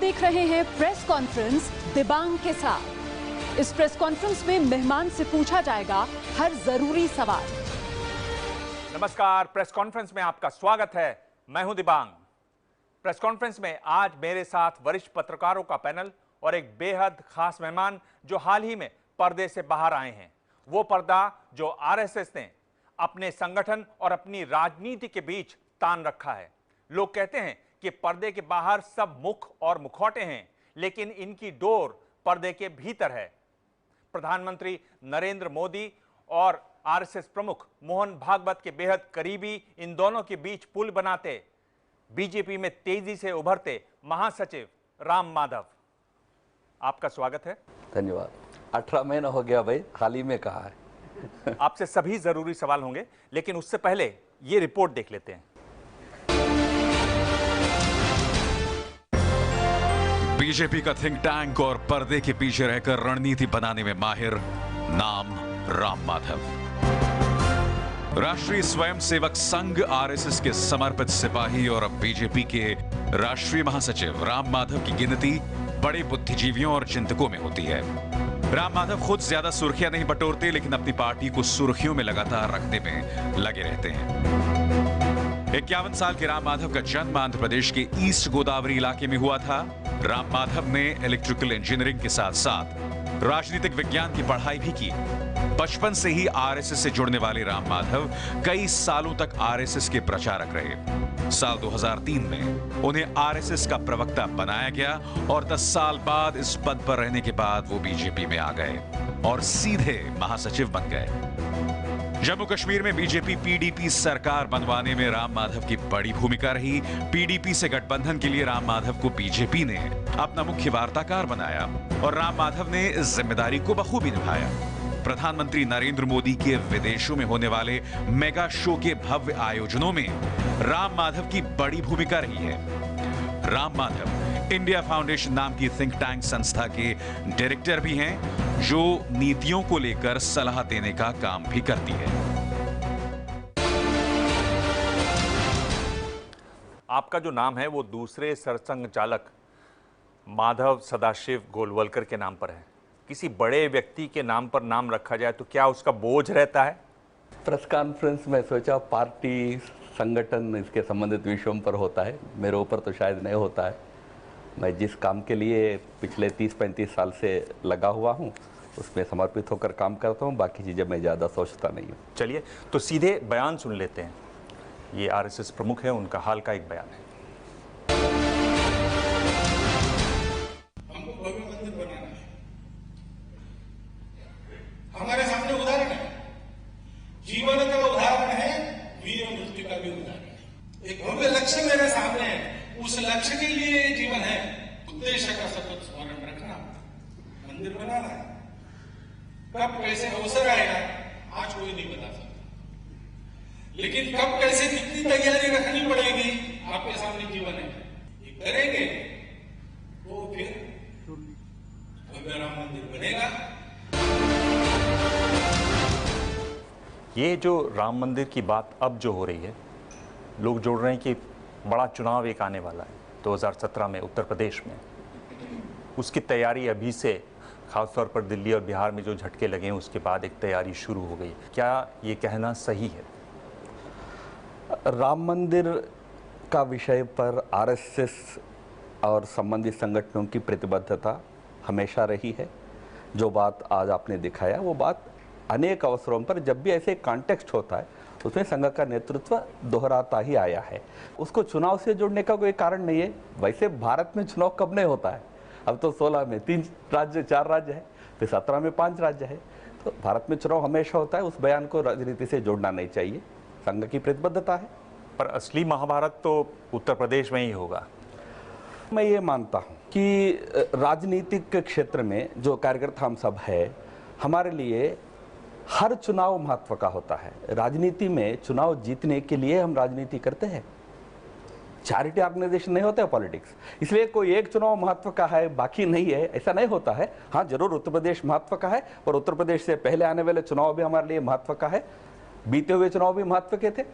देख रहे हैं प्रेस कॉन्फ्रेंस दिबांग के साथ। इस प्रेस कॉन्फ्रेंस में मेहमान से पूछा जाएगा हर जरूरी सवाल। नमस्कार, प्रेस कॉन्फ्रेंस में आपका स्वागत है। मैं हूं दिबांग। प्रेस कॉन्फ्रेंस में आज मेरे साथ वरिष्ठ पत्रकारों का पैनल और एक बेहद खास मेहमान जो हाल ही में पर्दे से बाहर आए हैं। वो पर्दा जो आरएसएस ने अपने संगठन और अपनी राजनीति के बीच तान रखा है। लोग कहते हैं कि पर्दे के बाहर सब मुख और मुखौटे हैं, लेकिन इनकी डोर पर्दे के भीतर है। प्रधानमंत्री नरेंद्र मोदी और आरएसएस प्रमुख मोहन भागवत के बेहद करीबी इन दोनों के बीच पुल बनाते बीजेपी में तेजी से उभरते महासचिव राम माधव, आपका स्वागत है। धन्यवाद। 18 महीना हो गया भाई, हाल ही में कहा है। आपसे सभी जरूरी सवाल होंगे, लेकिन उससे पहले ये रिपोर्ट देख लेते हैं। बीजेपी का थिंक टैंक और पर्दे के पीछे रहकर रणनीति बनाने में माहिर, नाम राम माधव। राष्ट्रीय स्वयंसेवक संघ आरएसएस के समर्पित सिपाही और अब बीजेपी के राष्ट्रीय महासचिव राम माधव की गिनती बड़े बुद्धिजीवियों और चिंतकों में होती है। राम माधव खुद ज्यादा सुर्खियां नहीं बटोरते, लेकिन अपनी पार्टी को सुर्खियों में लगातार रखने में लगे रहते हैं। 51 साल के राम माधव का जन्म आंध्र प्रदेश के ईस्ट गोदावरी इलाके में हुआ था। राम माधव ने इलेक्ट्रिकल इंजीनियरिंग के साथ साथ राजनीतिक विज्ञान की पढ़ाई भी की। बचपन से ही आरएसएस से जुड़ने वाले राम माधव कई सालों तक आरएसएस के प्रचारक रहे। साल 2003 में उन्हें आरएसएस का प्रवक्ता बनाया गया और 10 साल बाद इस पद पर रहने के बाद वो बीजेपी में आ गए और सीधे महासचिव बन गए। जम्मू कश्मीर में बीजेपी पीडीपी सरकार बनवाने में राम माधव की बड़ी भूमिका रही। पीडीपी से गठबंधन के लिए राम माधव को बीजेपी ने अपना मुख्य वार्ताकार बनाया और राम माधव ने इस जिम्मेदारी को बखूबी निभाया। प्रधानमंत्री नरेंद्र मोदी के विदेशों में होने वाले मेगा शो के भव्य आयोजनों में राम माधव की बड़ी भूमिका रही है। राम माधव इंडिया फाउंडेशन नाम की थिंक टैंक संस्था के डायरेक्टर भी हैं, जो नीतियों को लेकर सलाह देने का काम भी करती है। आपका जो नाम है वो दूसरे सरसंघ चालक माधव सदाशिव गोलवलकर के नाम पर है। किसी बड़े व्यक्ति के नाम पर नाम रखा जाए तो क्या उसका बोझ रहता है? प्रेस कॉन्फ्रेंस में सोचा पार्टी संगठन इसके संबंधित विषयों पर होता है, मेरे ऊपर तो शायद नहीं होता है। मैं जिस काम के लिए पिछले 30-35 साल से लगा हुआ हूं, उसमें समर्पित होकर काम करता हूं। बाकी चीज़ें मैं ज़्यादा सोचता नहीं हूं। चलिए तो सीधे बयान सुन लेते हैं। ये आरएसएस प्रमुख है, उनका हाल का एक बयान है। हमको भव्य मंदिर बनाना है। हमारे सामने उदाहरण है, जीवन का उदाहरण है, वीर मृत्यु का भी उदाहरण है। एक भव्य लक्ष्य मेरे सामने है, उस लक्ष्य के लिए जीवन है। उद्देश्य का सतत स्मरण रखना, मंदिर बनाना है। कब कैसे अवसर आएगा आज कोई नहीं बता सकता, लेकिन कब कैसे कितनी तैयारी रखनी पड़ेगी आपके सामने जीवन है। ये करेंगे तो फिर भव्य राम मंदिर बनेगा। ये जो राम मंदिर की बात अब जो हो रही है, लोग जोड़ रहे हैं कि बड़ा चुनाव एक आने वाला है 2017 में उत्तर प्रदेश में। उसकी तैयारी अभी से, खासतौर पर दिल्ली और बिहार में जो झटके लगे हैं उसके बाद एक तैयारी शुरू हो गई। क्या ये कहना सही है? राम मंदिर का विषय पर आरएसएस और संबंधित संगठनों की प्रतिबद्धता हमेशा रही है। जो बात आज आपने दिखाया वो बात अनेक अवसरों पर जब भी ऐसे कॉन्टेक्स्ट होता है उसमें संघ का नेतृत्व दोहराता ही आया है। उसको चुनाव से जोड़ने का कोई कारण नहीं है। वैसे भारत में चुनाव कब नहीं होता है? अब तो 16 में 3 राज्य 4 राज्य है, फिर 17 में 5 राज्य है। तो भारत में चुनाव हमेशा होता है। उस बयान को राजनीति से जोड़ना नहीं चाहिए। संघ की प्रतिबद्धता है। पर असली महाभारत तो उत्तर प्रदेश में ही होगा। मैं ये मानता हूँ कि राजनीतिक क्षेत्र में जो कार्यकर्ता हम सब है, हमारे लिए हर चुनाव महत्व का होता है। राजनीति में चुनाव जीतने के लिए हम राजनीति करते हैं। चैरिटी ऑर्गेनाइजेशन नहीं होता है पॉलिटिक्स। इसलिए कोई एक चुनाव महत्व का है बाकी नहीं है, ऐसा नहीं होता है। हाँ, जरूर उत्तर प्रदेश महत्व का है और उत्तर प्रदेश से पहले आने वाले चुनाव भी हमारे लिए महत्व का है। बीते हुए चुनाव भी महत्व के थे।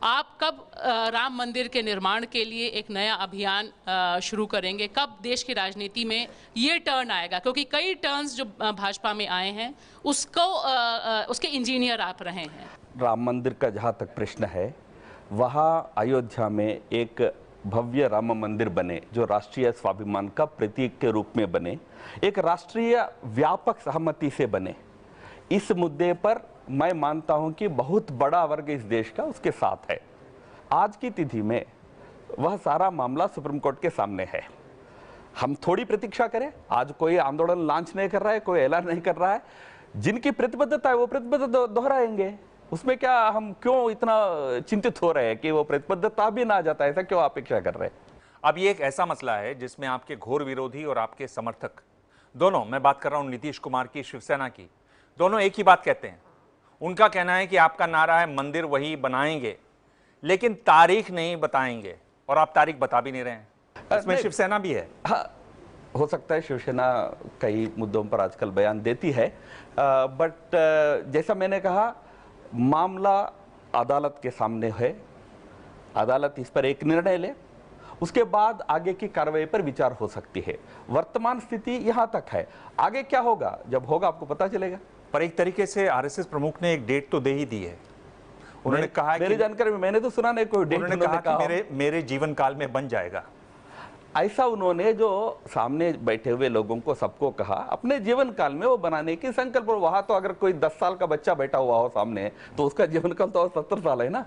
आप कब राम मंदिर के निर्माण के लिए एक नया अभियान शुरू करेंगे? कब देश की राजनीति में ये टर्न आएगा? क्योंकि कई टर्न्स जो भाजपा में आए हैं उसके इंजीनियर आप रहे हैं। राम मंदिर का जहाँ तक प्रश्न है, वहाँ अयोध्या में एक भव्य राम मंदिर बने जो राष्ट्रीय स्वाभिमान का प्रतीक के रूप में बने, एक राष्ट्रीय व्यापक सहमति से बने, इस मुद्दे पर मैं मानता हूं कि बहुत बड़ा वर्ग इस देश का उसके साथ है। आज की तिथि में वह सारा मामला सुप्रीम कोर्ट के सामने है। हम थोड़ी प्रतीक्षा करें, आज कोई आंदोलन लॉन्च नहीं कर रहा है, कोई ऐलान नहीं कर रहा है। जिनकी प्रतिबद्धता है वो प्रतिबद्धता दोहराएंगे, उसमें क्या हम क्यों इतना चिंतित हो रहे हैं कि वो प्रतिबद्धता भी ना जाता है, ऐसा क्यों अपेक्षा कर रहे हैं? अब ये एक ऐसा मसला है जिसमें आपके घोर विरोधी और आपके समर्थक दोनों, मैं बात कर रहा हूं नीतीश कुमार की, शिवसेना की, दोनों एक ही बात कहते हैं। उनका कहना है कि आपका नारा है मंदिर वही बनाएंगे, लेकिन तारीख नहीं बताएंगे, और आप तारीख बता भी नहीं रहे हैं। इसमें शिवसेना भी है। हाँ, हो सकता है शिवसेना कई मुद्दों पर आजकल बयान देती है, बट जैसा मैंने कहा, मामला अदालत के सामने है। अदालत इस पर एक निर्णय ले, उसके बाद आगे की कार्रवाई पर विचार हो सकती है। वर्तमान स्थिति यहां तक है, आगे क्या होगा जब होगा आपको पता चलेगा। पर एक तरीके से आरएसएस प्रमुख ने एक डेट तो दे ही दी है। उन्होंने कहा मेरी जानकारी में मैंने तो सुना नहीं कोई डेट। उन्होंने कहा कि मेरे जीवन काल में बन जाएगा। ऐसा उन्होंने जो सामने बैठे हुए लोगों को सबको कहा, अपने जीवन काल में वो बनाने की संकल्प। वहां तो अगर कोई 10 साल का बच्चा बैठा हुआ हो सामने, तो उसका जीवन काल तो 70 साल है ना।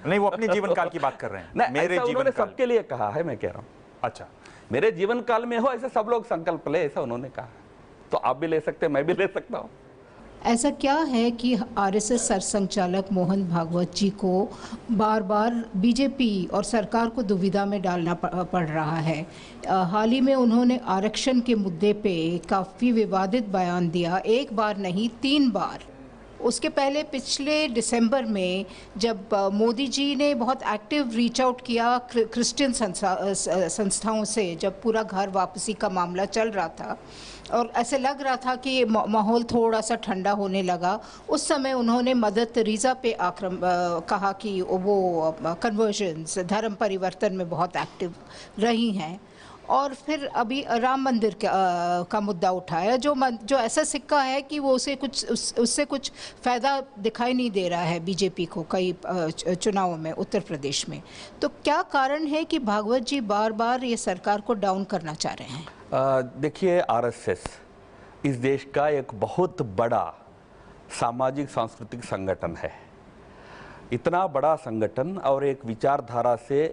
नहीं, वो अपने जीवन काल की बात कर रहे हैं। मेरे जीवन काल सबके लिए कहा है, मैं कह रहा हूँ। अच्छा, मेरे जीवन काल में हो ऐसे सब लोग संकल्प ले, ऐसा उन्होंने कहा। तो आप भी ले सकते हैं, मैं भी ले सकता हूँ। ऐसा क्या है कि आरएसएस सरसंघचालक मोहन भागवत जी को बार बार बीजेपी और सरकार को दुविधा में डालना पड़ रहा है? हाल ही में उन्होंने आरक्षण के मुद्दे पे काफ़ी विवादित बयान दिया, एक बार नहीं 3 बार। उसके पहले पिछले दिसंबर में जब मोदी जी ने बहुत एक्टिव रीच आउट किया क्रिश्चियन संस्थाओं से, जब पूरा घर वापसी का मामला चल रहा था और ऐसे लग रहा था कि माहौल थोड़ा सा ठंडा होने लगा, उस समय उन्होंने मदर तेरेसा पे कहा कि वो कन्वर्जन्स, धर्म परिवर्तन में बहुत एक्टिव रही हैं। और फिर अभी राम मंदिर का मुद्दा उठाया, जो ऐसा सिक्का है कि वो उससे कुछ फ़ायदा दिखाई नहीं दे रहा है बीजेपी को कई चुनावों में उत्तर प्रदेश में। तो क्या कारण है कि भागवत जी बार बार ये सरकार को डाउन करना चाह रहे हैं? देखिए, आरएसएस इस देश का एक बहुत बड़ा सामाजिक सांस्कृतिक संगठन है। इतना बड़ा संगठन और एक विचारधारा से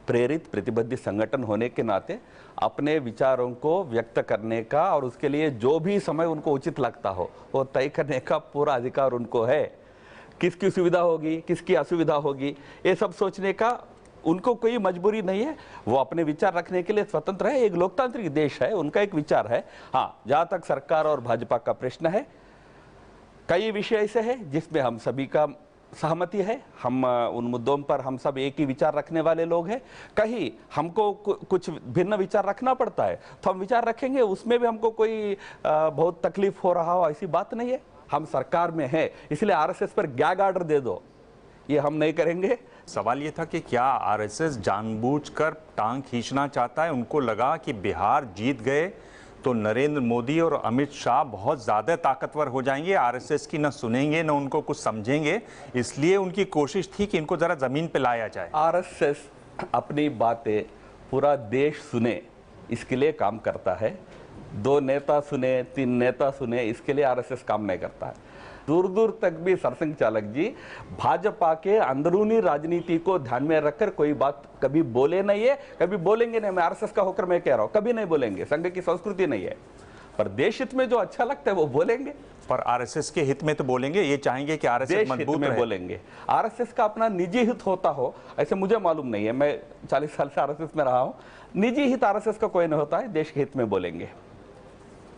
प्रेरित प्रतिबद्ध संगठन होने के नाते अपने विचारों को व्यक्त करने का और उसके लिए जो भी समय उनको उचित लगता हो वो तय करने का पूरा अधिकार उनको है। किसकी सुविधा होगी, किसकी असुविधा होगी, ये सब सोचने का उनको कोई मजबूरी नहीं है। वो अपने विचार रखने के लिए स्वतंत्र है। एक लोकतांत्रिक देश है, उनका एक विचार है। हाँ, जहाँ तक सरकार और भाजपा का प्रश्न है, कई विषय ऐसे हैं जिसमें हम सभी का सहमति है। हम उन मुद्दों पर हम सब एक ही विचार रखने वाले लोग हैं। कहीं हमको कुछ भिन्न विचार रखना पड़ता है तो हम विचार रखेंगे, उसमें भी हमको कोई बहुत तकलीफ हो रहा हो ऐसी बात नहीं है। हम सरकार में है, इसलिए आरएसएस पर गैग ऑर्डर दे दो, ये हम नहीं करेंगे। सवाल ये था कि क्या आरएसएस जानबूझकर टांग खींचना चाहता है? उनको लगा कि बिहार जीत गए तो नरेंद्र मोदी और अमित शाह बहुत ज़्यादा ताकतवर हो जाएंगे, आरएसएस की न सुनेंगे न उनको कुछ समझेंगे, इसलिए उनकी कोशिश थी कि इनको ज़रा ज़मीन पे लाया जाए। आरएसएस अपनी बातें पूरा देश सुने इसके लिए काम करता है। 2 नेता सुने, 3 नेता सुने, इसके लिए आरएसएस काम नहीं करता है। दूर दूर तक भी सरसंघ चालक जी भाजपा के अंदरूनी राजनीति को ध्यान में रखकर कोई बात कभी बोले नहीं है, कभी बोलेंगे नहीं। मैं आरएसएस का होकर मैं कह रहा हूं, कभी नहीं बोलेंगे। संघ की संस्कृति नहीं है, पर देश हित में जो अच्छा लगता है वो बोलेंगे। पर आरएसएस के हित में तो बोलेंगे, ये चाहेंगे कि आरएसएस मजबूत रहे। बोलेंगे। आरएसएस का अपना निजी हित होता हो ऐसे मुझे मालूम नहीं है, मैं 40 साल से आरएसएस में रहा हूं। निजी हित आरएसएस का कोई नहीं होता है, देश के हित में बोलेंगे।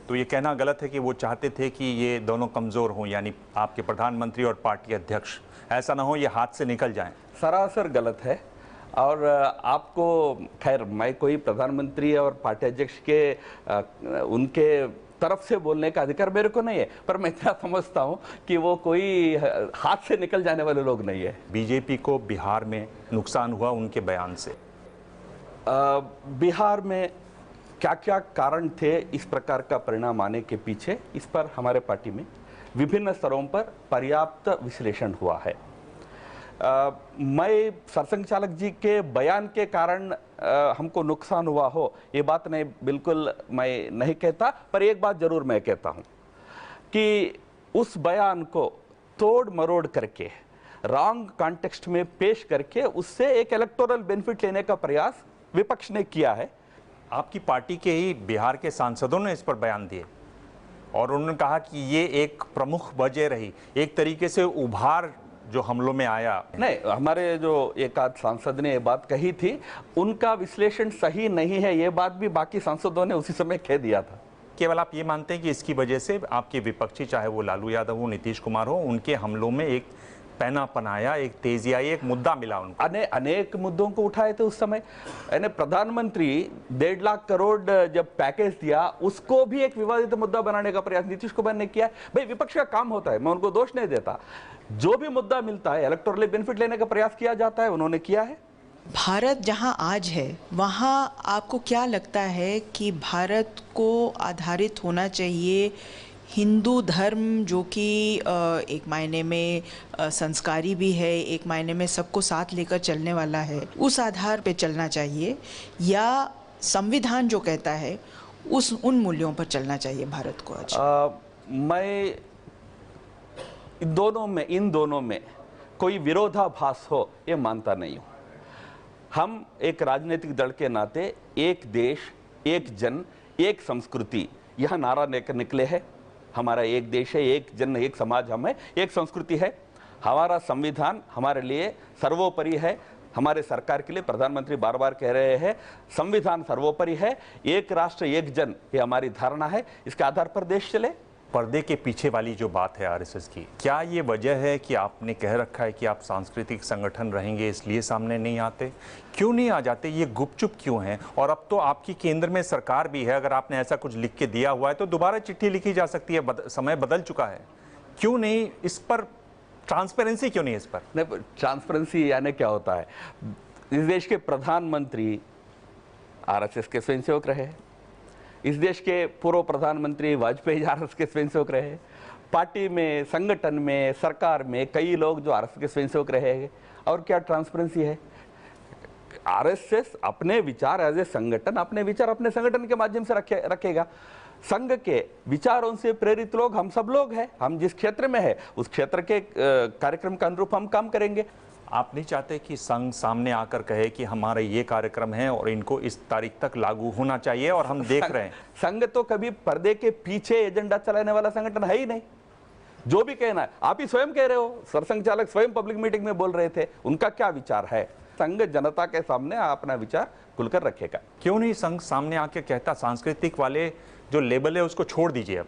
तो ये कहना गलत है कि वो चाहते थे कि ये दोनों कमजोर हों, यानी आपके प्रधानमंत्री और पार्टी अध्यक्ष, ऐसा ना हो ये हाथ से निकल जाएं। सरासर गलत है। और आपको, खैर मैं कोई प्रधानमंत्री और पार्टी अध्यक्ष के उनके तरफ से बोलने का अधिकार मेरे को नहीं है, पर मैं इतना समझता हूं कि वो कोई हाथ से निकल जाने वाले लोग नहीं है। बीजेपी को बिहार में नुकसान हुआ उनके बयान से। बिहार में क्या क्या कारण थे इस प्रकार का परिणाम आने के पीछे, इस पर हमारे पार्टी में विभिन्न स्तरों पर पर्याप्त विश्लेषण हुआ है। मैं सरसंघचालक जी के बयान के कारण हमको नुकसान हुआ हो ये बात नहीं, बिल्कुल मैं नहीं कहता, पर एक बात जरूर मैं कहता हूं कि उस बयान को तोड़ मरोड़ करके रॉन्ग कॉन्टेक्स्ट में पेश करके उससे एक इलेक्टोरल बेनिफिट लेने का प्रयास विपक्ष ने किया है। आपकी पार्टी के ही बिहार के सांसदों ने इस पर बयान दिए और उन्होंने कहा कि ये एक प्रमुख वजह रही, एक तरीके से उभार जो हमलों में आया। नहीं, हमारे जो एक आध सांसद ने ये बात कही थी, उनका विश्लेषण सही नहीं है, ये बात भी बाकी सांसदों ने उसी समय कह दिया था। केवल आप ये मानते हैं कि इसकी वजह से आपके विपक्षी, चाहे वो लालू यादव हो, नीतीश कुमार हो, उनके हमलों में एक पैनापन आया, एक तेजी आई, एक मुद्दा मिला उनको? अनेक मुद्दों को उठाए थे उस समय। प्रधानमंत्री 1.5 लाख करोड़ जब पैकेज दिया, उसको भी एक विवादित मुद्दा बनाने का प्रयास नीतीश कुमार ने किया। भाई विपक्ष का काम होता है, मैं उनको दोष नहीं देता, जो भी मुद्दा मिलता है इलेक्टोरल बेनिफिट लेने का प्रयास किया जाता है, उन्होंने किया है। भारत जहां आज है वहां आपको क्या लगता है कि भारत को आधारित होना चाहिए हिंदू धर्म, जो कि एक मायने में संस्कारी भी है, एक मायने में सबको साथ लेकर चलने वाला है, उस आधार पे चलना चाहिए, या संविधान जो कहता है उन मूल्यों पर चलना चाहिए भारत को आज? मैं इन दोनों में कोई विरोधाभास हो ये मानता नहीं हूं। हम एक राजनीतिक दल के नाते एक देश, एक जन, एक संस्कृति, यह नारा लेकर निकले हैं। हमारा एक देश है, एक जन, एक समाज हम है, एक संस्कृति है। हमारा संविधान हमारे लिए सर्वोपरि है। हमारे सरकार के लिए प्रधानमंत्री बार बार कह रहे हैं संविधान सर्वोपरि है, एक राष्ट्र एक जन, ये हमारी धारणा है। इसके आधार पर देश चले। पर्दे के पीछे वाली जो बात है आरएसएस की, क्या ये वजह है कि आपने कह रखा है कि आप सांस्कृतिक संगठन रहेंगे इसलिए सामने नहीं आते? क्यों नहीं आ जाते? ये गुपचुप क्यों हैं? और अब तो आपकी केंद्र में सरकार भी है, अगर आपने ऐसा कुछ लिख के दिया हुआ है तो दोबारा चिट्ठी लिखी जा सकती है, समय बदल चुका है। क्यों नहीं इस पर ट्रांसपेरेंसी, क्यों नहीं इस पर? नहीं, ट्रांसपेरेंसी यानी क्या होता है? इस देश के प्रधानमंत्री आरएसएस के स्वयंसेवक रहे, इस देश के पूर्व प्रधानमंत्री वाजपेयी आरएसएस के स्वयंसेवक रहे, पार्टी में, संगठन में, सरकार में कई लोग जो आरएसएस के स्वयंसेवक रहे हैं। और क्या ट्रांसपेरेंसी है? आरएसएस अपने विचार एज ए संगठन, अपने विचार अपने संगठन के माध्यम से रखेगा। संघ के विचारों से प्रेरित लोग हम सब लोग हैं। हम जिस क्षेत्र में है उस क्षेत्र के कार्यक्रम के अनुरूप हम काम करेंगे। आप नहीं चाहते कि संघ सामने आकर कहे कि हमारे ये कार्यक्रम है और इनको इस तारीख तक लागू होना चाहिए और हम देख रहे हैं? संघ तो कभी पर्दे के पीछे एजेंडा चलाने वाला संगठन है ही नहीं। जो भी कहना है, आप ही स्वयं कह रहे हो, सरसंघचालक स्वयं पब्लिक मीटिंग में बोल रहे थे, उनका क्या विचार है? संघ जनता के सामने अपना विचार खुलकर रखेगा। क्यों नहीं संघ सामने आके कहता सांस्कृतिक वाले जो लेबल है उसको छोड़ दीजिए?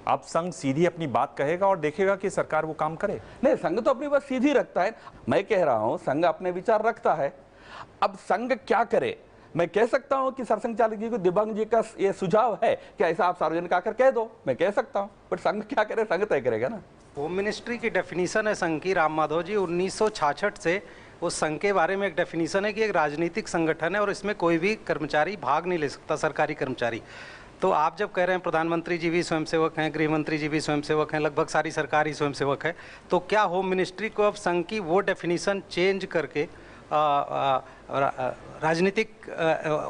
अब संघ सीधी अपनी बात कहेगा और देखेगा कि सरकार वो काम करे। नहीं, संघ तो अपनी बात सीधी रखता है। मैं कह रहा हूं संघ अपने विचार रखता है। अब संघ क्या करे? मैं कह सकता हूं कि सरसंघचालक जी को, दिबांग जी का ये सुझाव है कि ऐसा आप सार्वजनिक आकर कह दो, मैं कह सकता हूं, बट संघ क्या करे? संघ तय करेगा ना। होम मिनिस्ट्री की डेफिनेशन है संघ की, राम माधव जी, 1966 से उस संघ के बारे में एक डेफिनेशन है कि एक राजनीतिक संगठन है और इसमें कोई भी कर्मचारी भाग नहीं ले सकता, सरकारी कर्मचारी। तो आप जब कह रहे हैं प्रधानमंत्री जी भी स्वयंसेवक हैं, गृह मंत्री जी भी स्वयंसेवक हैं, लगभग सारी सरकार ही स्वयंसेवक है, तो क्या होम मिनिस्ट्री को अब संघ की वो डेफिनेशन चेंज करके राजनीतिक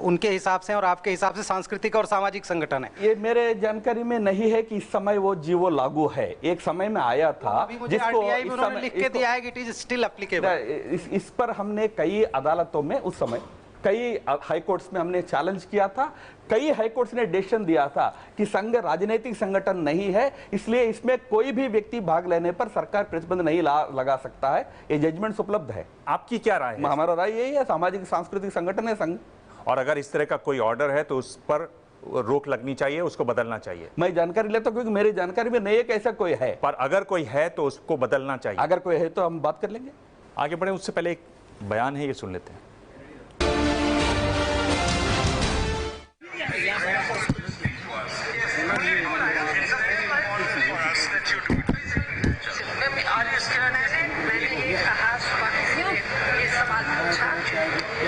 उनके हिसाब से और आपके हिसाब से सांस्कृतिक और सामाजिक संगठन है? ये मेरे जानकारी में नहीं है कि इस समय वो लागू है। एक समय में आया था जिसको उन्होंने लिख के दिया है कि इट इज स्टिल एप्लीकेबल। इस पर हमने कई अदालतों में, उस समय कई हाईकोर्ट्स में हमने चैलेंज किया था। कई हाईकोर्ट्स ने डिसीजन दिया था कि संघ राजनीतिक संगठन नहीं है, इसलिए इसमें कोई भी व्यक्ति भाग लेने पर सरकार प्रतिबंध नहीं लगा सकता है। ये जजमेंट्स उपलब्ध है। आपकी क्या राय है? हमारा राय यही है, सामाजिक सांस्कृतिक संगठन है संघ, और अगर इस तरह का कोई ऑर्डर है तो उस पर रोक लगनी चाहिए, उसको बदलना चाहिए। मैं जानकारी लेता हूं क्योंकि मेरी जानकारी में नहीं है कि ऐसा कोई है, पर अगर कोई है तो उसको बदलना चाहिए। अगर कोई है तो हम बात कर लेंगे। आगे बढ़े उससे पहले एक बयान है, ये सुन लेते हैं।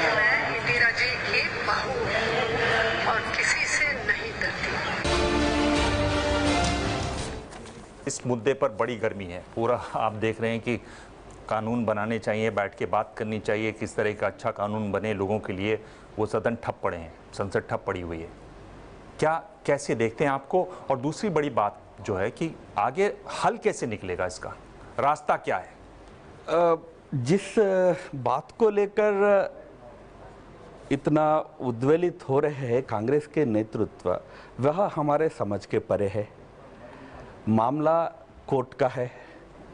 मैं इंदिरा जी की बहू हूँ और किसी से नहीं डरती। इस मुद्दे पर बड़ी गर्मी है। पूरा आप देख रहे हैं कि कानून बनाने चाहिए, बैठ के बात करनी चाहिए, किस तरह का अच्छा कानून बने लोगों के लिए। वो सदन ठप पड़े हैं, संसद ठप पड़ी हुई है। क्या कैसे देखते हैं आपको? और दूसरी बड़ी बात जो है कि आगे हल कैसे निकलेगा, इसका रास्ता क्या है? जिस बात को लेकर इतना उद्वेलित हो रहे हैं कांग्रेस के नेतृत्व, वह हमारे समझ के परे है। मामला कोर्ट का है,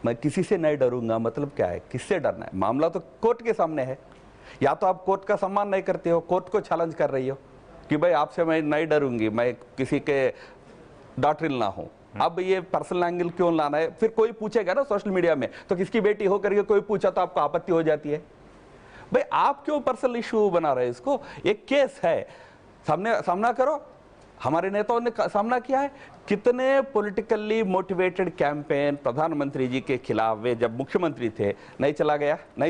मैं किसी से नहीं डरूंगा मतलब क्या है, किससे डरना है? मामला तो कोर्ट के सामने है। या तो आप कोर्ट का सम्मान नहीं करते हो, कोर्ट को चैलेंज कर रही हो कि भाई आपसे मैं नहीं डरूंगी, मैं किसी के डॉक्टर ना हूं। अब ये पर्सनल एंगल क्यों लाना है? फिर कोई पूछेगा ना सोशल मीडिया में, तो किसकी बेटी हो करके कोई पूछा तो आपको आपत्ति हो जाती है। भाई आप क्यों पर्सनल इशू बना रहे हैं इसको? एक केस है, सामना करो। हमारे नेताओं ने सामना किया है। कितने पॉलिटिकली मोटिवेटेड कैंपेन प्रधानमंत्री जी के खिलाफ वे जब मुख्यमंत्री थे नहीं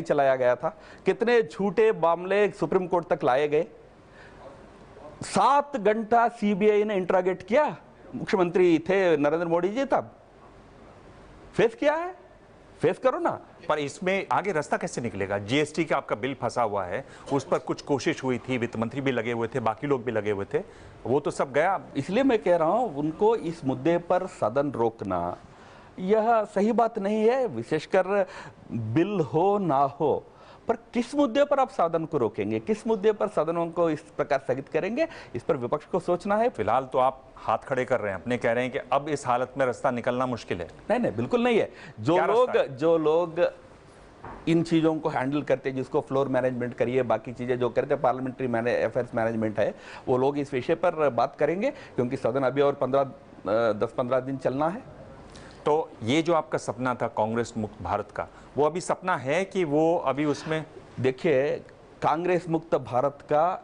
चलाया गया था। कितने झूठे मामले सुप्रीम कोर्ट तक लाए गए। 7 घंटा सीबीआई ने इंट्रोगेट किया। मुख्यमंत्री थे नरेंद्र मोदी जी, तब फेस किया है, फेस करो ना। पर इसमें आगे रास्ता कैसे निकलेगा? जीएसटी का आपका बिल फंसा हुआ है, उस पर कुछ कोशिश हुई थी, वित्त मंत्री भी लगे हुए थे, बाकी लोग भी लगे हुए थे, वो तो सब गया। इसलिए मैं कह रहा हूं उनको इस मुद्दे पर सदन रोकना यह सही बात नहीं है, विशेषकर बिल हो ना हो। पर किस मुद्दे पर आप सदन को रोकेंगे, किस मुद्दे पर सदनों को इस प्रकार स्थगित करेंगे, इस पर विपक्ष को सोचना है। फिलहाल तो आप हाथ खड़े कर रहे हैं, अपने कह रहे हैं कि अब इस हालत में रास्ता निकलना मुश्किल है। नहीं, बिल्कुल नहीं है। जो लोग इन चीजों को हैंडल करते हैं, जिसको फ्लोर मैनेजमेंट करिए, बाकी चीजें जो करते हैं, पार्लियामेंट्री अफेयर्स मैनेजमेंट है, वो लोग इस विषय पर बात करेंगे, क्योंकि सदन अभी और 10-15 दिन चलना है। तो ये जो आपका सपना था कांग्रेस मुक्त भारत का, वो अभी सपना है कि वो अभी उसमें? देखिए, कांग्रेस मुक्त भारत का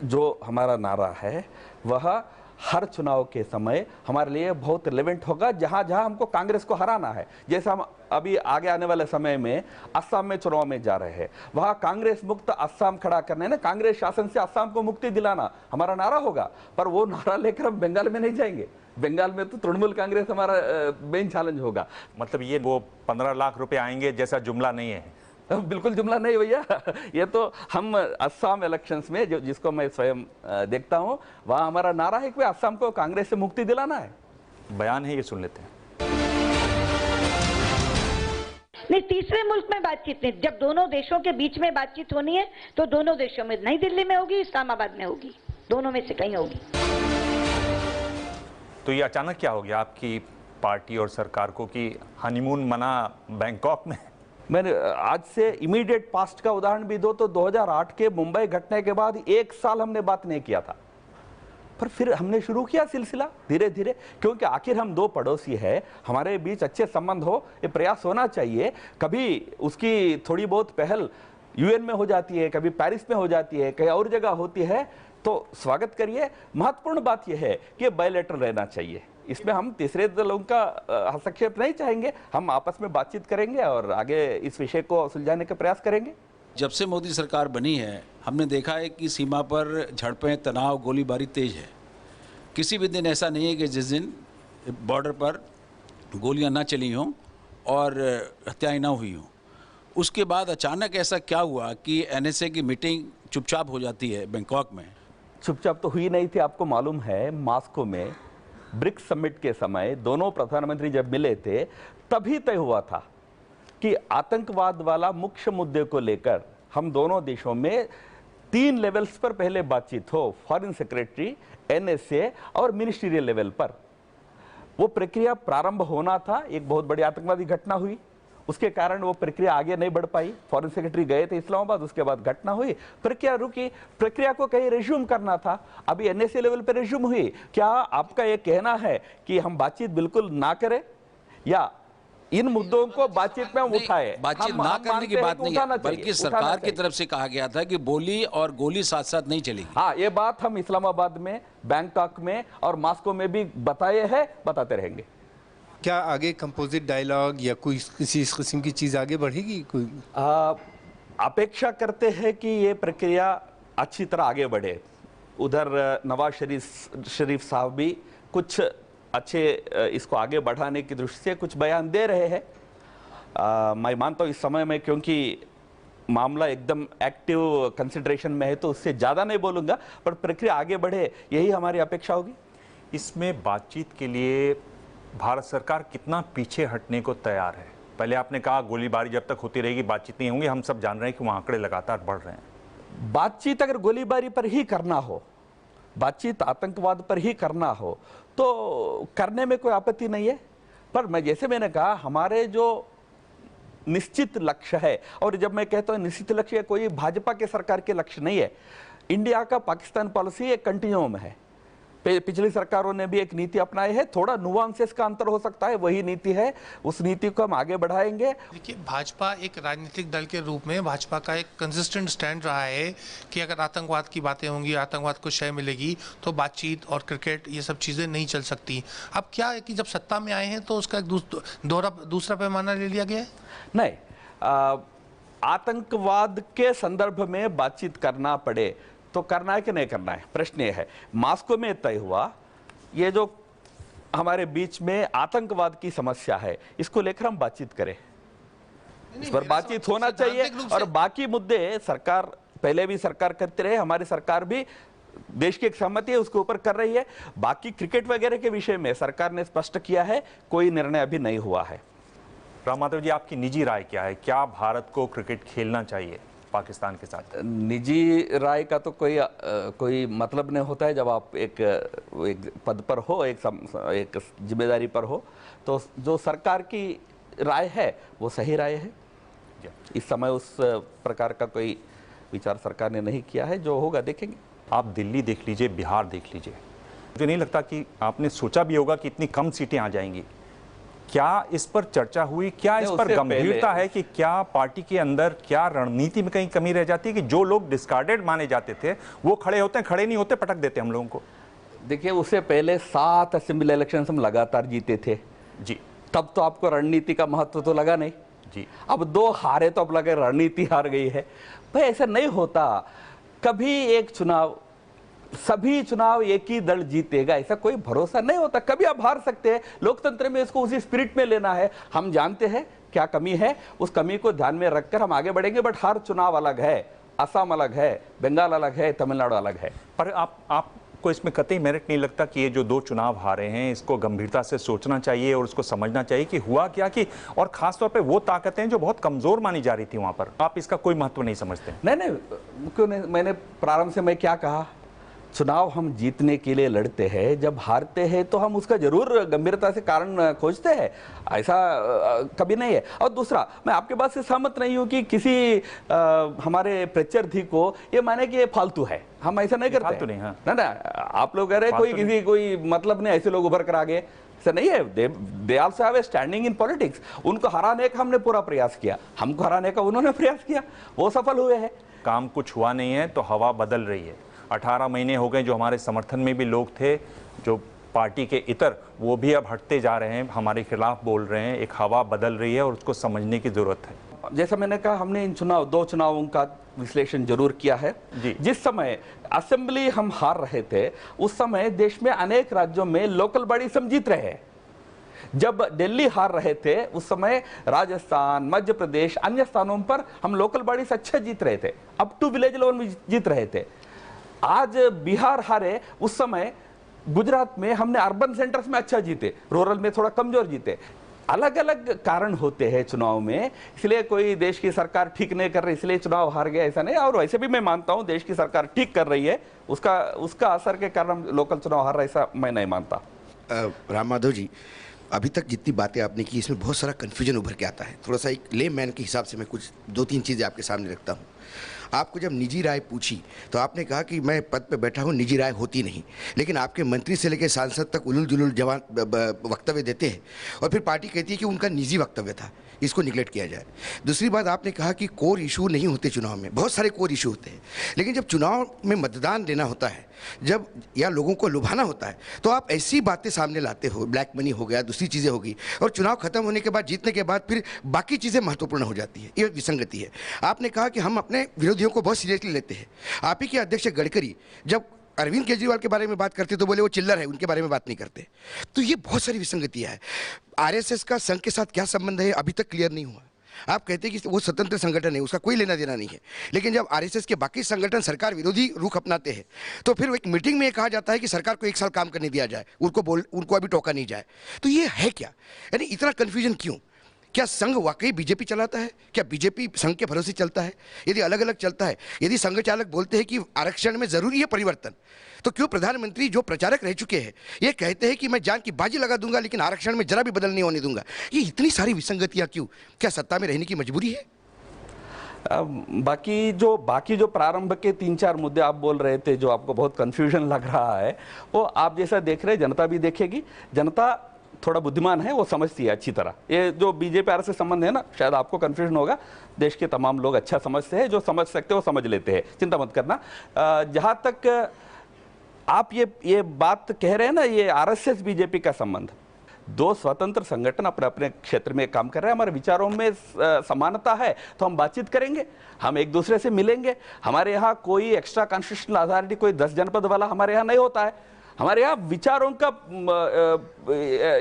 जो हमारा नारा है वह हर चुनाव के समय हमारे लिए बहुत रिलेवेंट होगा। जहां जहां हमको कांग्रेस को हराना है, जैसे हम अभी आगे आने वाले समय में असम में चुनाव में जा रहे हैं, वहां कांग्रेस मुक्त असम खड़ा करने ना, कांग्रेस शासन से असम को मुक्ति दिलाना हमारा नारा होगा। पर वो नारा लेकर हम बंगाल में नहीं जाएंगे। बंगाल में तो तृणमूल कांग्रेस हमारा मेन चैलेंज होगा। मतलब ये वो 15 लाख रुपए आएंगे जैसा जुमला नहीं है? बिल्कुल जुमला नहीं भैया। ये तो हम असम इलेक्शंस में जिसको मैं स्वयं देखता हूं, वहां हमारा नारा है कि असम को कांग्रेस से मुक्ति दिलाना है। बयान है, ये सुन लेते हैं। नहीं, तीसरे मुल्क में बातचीत नहीं। जब दोनों देशों के बीच में बातचीत होनी है तो दोनों देशों में, नई दिल्ली में होगी, इस्लामाबाद में होगी, दोनों में से कहीं होगी। तो ये अचानक क्या हो गया आपकी पार्टी और सरकार को कि हनीमून मना बैंकॉक में? मैंने आज से इमीडिएट पास्ट का उदाहरण भी दो तो 2008 के मुंबई घटना के बाद 1 साल हमने बात नहीं किया था, पर फिर हमने शुरू किया सिलसिला धीरे धीरे, क्योंकि आखिर हम 2 पड़ोसी है, हमारे बीच अच्छे संबंध हो, ये प्रयास होना चाहिए। कभी उसकी थोड़ी बहुत पहल यूएन में हो जाती है, कभी पेरिस में हो जाती है, कहीं और जगह होती है, तो स्वागत करिए। महत्वपूर्ण बात यह है कि बायलैटरल रहना चाहिए। इसमें हम तीसरे दलों का हस्तक्षेप नहीं चाहेंगे। हम आपस में बातचीत करेंगे और आगे इस विषय को सुलझाने का प्रयास करेंगे। जब से मोदी सरकार बनी है, हमने देखा है कि सीमा पर झड़पें, तनाव, गोलीबारी तेज है। किसी भी दिन ऐसा नहीं है कि जिस दिन बॉर्डर पर गोलियां ना चली हों और हत्याएं ना हुई हों। उसके बाद अचानक ऐसा क्या हुआ कि एनएसए की मीटिंग चुपचाप हो जाती है बैंकॉक में? चुपचाप तो हुई नहीं थी। आपको मालूम है, मॉस्को में ब्रिक्स समिट के समय दोनों प्रधानमंत्री जब मिले थे, तभी तय हुआ था कि आतंकवाद वाला मुख्य मुद्दे को लेकर हम दोनों देशों में 3 लेवल्स पर पहले बातचीत हो, फॉरेन सेक्रेटरी, एनएसए और मिनिस्ट्रियल लेवल पर। वो प्रक्रिया प्रारंभ होना था। एक बहुत बड़ी आतंकवादी घटना हुई, उसके कारण वो प्रक्रिया आगे नहीं बढ़ पाई। फॉरेन सेक्रेटरी गए थे इस्लामाबाद, उसके बाद घटना हुई, प्रक्रिया रुकी। प्रक्रिया को कहीं रिज्यूम करना था, अभी एनएसए लेवल पर रिज्यूम हुई। क्या आपका ये कहना है कि हम बातचीत बिल्कुल ना करें या इन मुद्दों को बातचीत में हम उठाए? बातचीत ना करने की बात नहीं है, बल्कि सरकार की तरफ से कहा गया था कि बोली और गोली साथ साथ नहीं चलेगी। हाँ, ये बात हम इस्लामाबाद में, बैंकॉक में और मॉस्को में भी बताए हैं, बताते रहेंगे। क्या आगे कंपोजिट डायलॉग या कोई किसी किस्म की चीज़ आगे बढ़ेगी? कोई अपेक्षा करते हैं कि ये प्रक्रिया अच्छी तरह आगे बढ़े। उधर नवाज शरीफ साहब भी कुछ अच्छे इसको आगे बढ़ाने की दृष्टि से कुछ बयान दे रहे हैं। मैं मानता हूँ इस समय में, क्योंकि मामला एकदम एक्टिव कंसिडरेशन में है, तो उससे ज़्यादा नहीं बोलूँगा, पर प्रक्रिया आगे बढ़े यही हमारी अपेक्षा होगी। इसमें बातचीत के लिए भारत सरकार कितना पीछे हटने को तैयार है? पहले आपने कहा गोलीबारी जब तक होती रहेगी बातचीत नहीं होंगी, हम सब जान रहे हैं कि वहाँ आंकड़े लगातार बढ़ रहे हैं। बातचीत अगर गोलीबारी पर ही करना हो, बातचीत आतंकवाद पर ही करना हो, तो करने में कोई आपत्ति नहीं है। पर जैसे मैंने कहा, हमारे जो निश्चित लक्ष्य है, और जब मैं कहता हूँ निश्चित लक्ष्य, कोई भाजपा के सरकार के लक्ष्य नहीं है। इंडिया का पाकिस्तान पॉलिसी एक कंटिन्यूम है। पिछली सरकारों ने भी एक नीति अपनाई है, थोड़ा नुआंसेस का अंतर हो सकता है, वही नीति है, उस नीति को हम आगे बढ़ाएंगे। देखिए, भाजपा एक राजनीतिक दल के रूप में भाजपा का एक कंसिस्टेंट स्टैंड रहा है कि अगर आतंकवाद की बातें होंगी, आतंकवाद को शय मिलेगी, तो बातचीत और क्रिकेट ये सब चीज़ें नहीं चल सकती। अब क्या है कि जब सत्ता में आए हैं तो उसका दूसरा पैमाना ले लिया गया है? नहीं, आतंकवाद के संदर्भ में बातचीत करना पड़े तो करना है कि नहीं करना है, प्रश्न ये है। मास्को में तय हुआ, ये जो हमारे बीच में आतंकवाद की समस्या है, इसको लेकर हम बातचीत करें, इस पर बातचीत होना चाहिए। और बाकी मुद्दे सरकार पहले भी सरकार करते रहे, हमारी सरकार भी देश की एक सहमति है उसके ऊपर कर रही है। बाकी क्रिकेट वगैरह के विषय में सरकार ने स्पष्ट किया है, कोई निर्णय अभी नहीं हुआ है। राम माधव जी, आपकी निजी राय क्या है? क्या भारत को क्रिकेट खेलना चाहिए पाकिस्तान के साथ? निजी राय का तो कोई मतलब नहीं होता है। जब आप एक पद पर हो, एक जिम्मेदारी पर हो, तो जो सरकार की राय है वो सही राय है। इस समय उस प्रकार का कोई विचार सरकार ने नहीं किया है, जो होगा देखेंगे। आप दिल्ली देख लीजिए, बिहार देख लीजिए, मुझे नहीं लगता कि आपने सोचा भी होगा कि इतनी कम सीटें आ जाएंगी। क्या इस पर चर्चा हुई? क्या इस पर गंभीरता है कि क्या पार्टी के अंदर, क्या रणनीति में कहीं कमी रह जाती है कि जो लोग डिस्कार्डेड माने जाते थे वो खड़े होते हैं, खड़े नहीं होते, पटक देते हम लोगों को? देखिए, उससे पहले 7 असेंबली इलेक्शन हम लगातार जीते थे जी, तब तो आपको रणनीति का महत्व तो लगा नहीं जी। अब 2 हारे तो अब लगे रणनीति हार गई है। भाई ऐसा नहीं होता, कभी एक चुनाव, सभी चुनाव एक ही दल जीतेगा ऐसा कोई भरोसा नहीं होता। कभी आप हार सकते हैं, लोकतंत्र में इसको उसी स्पिरिट में लेना है। हम जानते हैं क्या कमी है, उस कमी को ध्यान में रखकर हम आगे बढ़ेंगे। बट हर चुनाव अलग है, असम अलग है, बंगाल अलग है, तमिलनाडु अलग है। पर आपको इसमें कतई मेरिट नहीं लगता कि ये जो 2 चुनाव हारे हैं इसको गंभीरता से सोचना चाहिए और उसको समझना चाहिए कि हुआ क्या, कि और खासतौर पे वो ताकतें जो बहुत कमजोर मानी जा रही थी वहां पर, आप इसका कोई महत्व नहीं समझते? नहीं, क्यों नहीं? मैंने प्रारंभ से मैं क्या कहा, चुनाव हम जीतने के लिए लड़ते हैं, जब हारते हैं तो हम उसका जरूर गंभीरता से कारण खोजते हैं, ऐसा कभी नहीं है। और दूसरा, मैं आपके बात से सहमत नहीं हूं कि किसी हमारे प्रत्यर्थी को ये माने कि ये फालतू है, हम ऐसा नहीं करते। फालतू नहीं, हाँ। ना, आप लोग कह रहे कोई मतलब नहीं, ऐसे लोग उभर कर आ गए, ऐसा नहीं है। They also have a standing in politics. उनको हराने का हमने पूरा प्रयास किया, हमको हराने का उन्होंने प्रयास किया, वो सफल हुए हैं। काम कुछ हुआ नहीं है तो हवा बदल रही है। 18 महीने हो गए, जो हमारे समर्थन में भी लोग थे, जो पार्टी के इतर, वो भी अब हटते जा रहे हैं, हमारे खिलाफ बोल रहे हैं। एक हवा बदल रही है और उसको समझने की जरूरत है। जैसा मैंने कहा, हमने इन 2 चुनावों का विश्लेषण जरूर किया है जी। जिस समय असेंबली हम हार रहे थे, उस समय देश में अनेक राज्यों में लोकल बॉडी हम जीत रहे हैं। जब दिल्ली हार रहे थे, उस समय राजस्थान, मध्य प्रदेश, अन्य स्थानों पर हम लोकल बॉडी से अच्छा जीत रहे थे, अप टू विलेज लेवल में जीत रहे थे। आज बिहार हारे, उस समय गुजरात में हमने अर्बन सेंटर्स में अच्छा जीते, रूरल में थोड़ा कमजोर जीते। अलग अलग कारण होते हैं चुनाव में, इसलिए कोई देश की सरकार ठीक नहीं कर रही इसलिए चुनाव हार गया, ऐसा नहीं। और वैसे भी मैं मानता हूं देश की सरकार ठीक कर रही है, उसका असर के कारण लोकल चुनाव हार रहा, ऐसा मैं नहीं मानता। राम माधव जी, अभी तक जितनी बातें आपने की, इसमें बहुत सारा कन्फ्यूजन उभर के आता है। थोड़ा सा एक ले मैन के हिसाब से मैं कुछ 2-3 चीज़ें आपके सामने रखता हूँ। आपको जब निजी राय पूछी तो आपने कहा कि मैं पद पे बैठा हूँ, निजी राय होती नहीं, लेकिन आपके मंत्री से लेकर सांसद तक उलूल जुलूल जवान वक्तव्य देते हैं और फिर पार्टी कहती है कि उनका निजी वक्तव्य था, इसको निगलेक्ट किया जाए। दूसरी बात, आपने कहा कि कोर इशू नहीं होते चुनाव में, बहुत सारे कोर इशू होते हैं, लेकिन जब चुनाव में मतदान लेना होता है, जब या लोगों को लुभाना होता है, तो आप ऐसी बातें सामने लाते हो, ब्लैक मनी हो गया, दूसरी चीज़ें होगी, और चुनाव खत्म होने के बाद, जीतने के बाद फिर बाकी चीज़ें महत्वपूर्ण हो जाती है। ये विसंगति है। आपने कहा कि हम अपने विरोधियों को बहुत सीरियसली लेते हैं। आप ही के अध्यक्ष गडकरी जब अरविंद केजरीवाल के बारे में बात करते तो बोले वो चिल्लर है, उनके बारे में बात नहीं करते। तो ये बहुत सारी विसंगतियां है। आरएसएस का संघ के साथ क्या संबंध है अभी तक क्लियर नहीं हुआ। आप कहते हैं कि वो स्वतंत्र संगठन है, उसका कोई लेना देना नहीं है, लेकिन जब आरएसएस के बाकी संगठन सरकार विरोधी रुख अपनाते हैं तो फिर एक मीटिंग में ये कहा जाता है कि सरकार को 1 साल काम करने दिया जाए, उनको अभी टोका नहीं जाए। तो ये है क्या? यानी इतना कन्फ्यूजन क्यों? क्या संघ वाकई बीजेपी चलाता है? क्या बीजेपी संघ के भरोसे चलता है? यदि अलग अलग चलता है, यदि संघ चालक बोलते हैं कि आरक्षण में जरूरी है परिवर्तन, तो क्यों प्रधानमंत्री जो प्रचारक रह चुके हैं ये कहते हैं कि मैं जान की बाजी लगा दूंगा लेकिन आरक्षण में जरा भी बदल नहीं होने दूंगा? ये इतनी सारी विसंगतियां क्यों? क्या सत्ता में रहने की मजबूरी है? बाकी जो प्रारंभ के 3-4 मुद्दे आप बोल रहे थे, जो आपको बहुत कंफ्यूजन लग रहा है, वो आप जैसा देख रहे हैं जनता भी देखेगी। जनता थोड़ा बुद्धिमान है, वो समझती है अच्छी तरह। ये जो बीजेपी आर से संबंध है ना, शायद आपको कंफ्यूजन होगा, देश के तमाम लोग अच्छा समझते हैं, जो समझ सकते हैं वो समझ लेते हैं, चिंता मत करना। जहां तक आप ये बात कह रहे हैं ना, ये आरएसएस बीजेपी का संबंध, 2 स्वतंत्र संगठन अपने अपने क्षेत्र में काम कर रहे हैं। हमारे विचारों में समानता है तो हम बातचीत करेंगे, हम एक दूसरे से मिलेंगे। हमारे यहाँ कोई एक्स्ट्रा कॉन्स्टिट्यूशनल अथॉरिटी, कोई 10 जनपद वाला हमारे यहाँ नहीं होता है। हमारे यहाँ विचारों का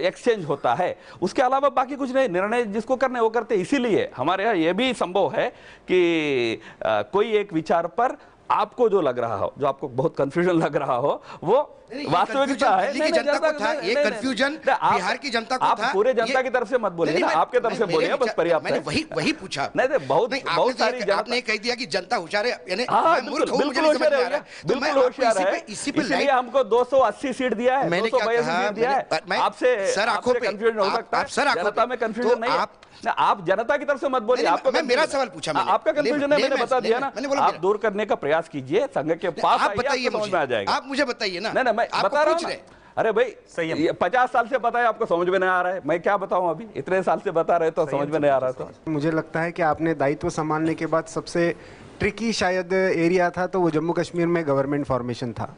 एक्सचेंज होता है, उसके अलावा बाकी कुछ नहीं। निर्णय जिसको करने वो करते। इसीलिए हमारे यहाँ ये भी संभव है कि कोई एक विचार पर आपको जो लग रहा हो, जो आपको बहुत कंफ्यूजन लग रहा हो, वो वास्तविकता है। दिल्ली की जनता को था ये कंफ्यूजन, बिहार की जनता को था। पूरे जनता की तरफ से मत बोलिए ना, आपके तरफ से बोलिए, बस पर्याप्त है। मैंने वही पूछा। नहीं, बहुत सारी जनता, आपने कह दिया कि जनता होशियार है, यानी बिल्कुल होशियार है, बिल्कुल होशियार है। इसलिए हमको 280 सीट दिया है, 282 सीट दिया है। आपसे सर आंखों पे कंफ्यूजन हो सकता है, जनता में कंफ्यूजन नहीं है। आप जनता की तरफ से मत बोलिए। आपको मेरा सवाल पूछा, आपका कंफ्यूजन है, मैंने बता दिया ना। आप दूर करने का प्रयास कीजिए, संघ के पास आप बताइए, समझ में आ जाएगा। आप मुझे बताइए ना। नहीं, मैं बता रहा हूँ। अरे भाई, सही 50 साल से पता है, आपको समझ में नहीं आ रहा है, मैं क्या बताऊं? अभी इतने साल से बता रहे तो समझ में नहीं आ रहा था। मुझे लगता है कि आपने दायित्व संभालने के बाद सबसे ट्रिकी शायद एरिया था तो वो जम्मू कश्मीर में गवर्नमेंट फॉर्मेशन था।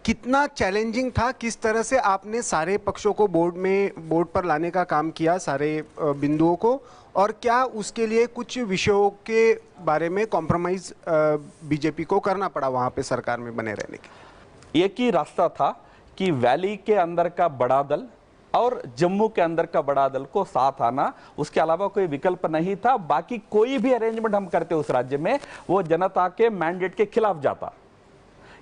कितना चैलेंजिंग था? किस तरह से आपने सारे पक्षों को बोर्ड पर लाने का काम किया, सारे बिंदुओं को, और क्या उसके लिए कुछ विषयों के बारे में कॉम्प्रोमाइज बीजेपी को करना पड़ा वहां पे सरकार में बने रहने के? एक ही रास्ता था कि वैली के अंदर का बड़ा दल और जम्मू के अंदर का बड़ा दल को साथ आना, उसके अलावा कोई विकल्प नहीं था। बाकी कोई भी अरेंजमेंट हम करते उस राज्य में, वो जनता के मैंडेट के खिलाफ जाता।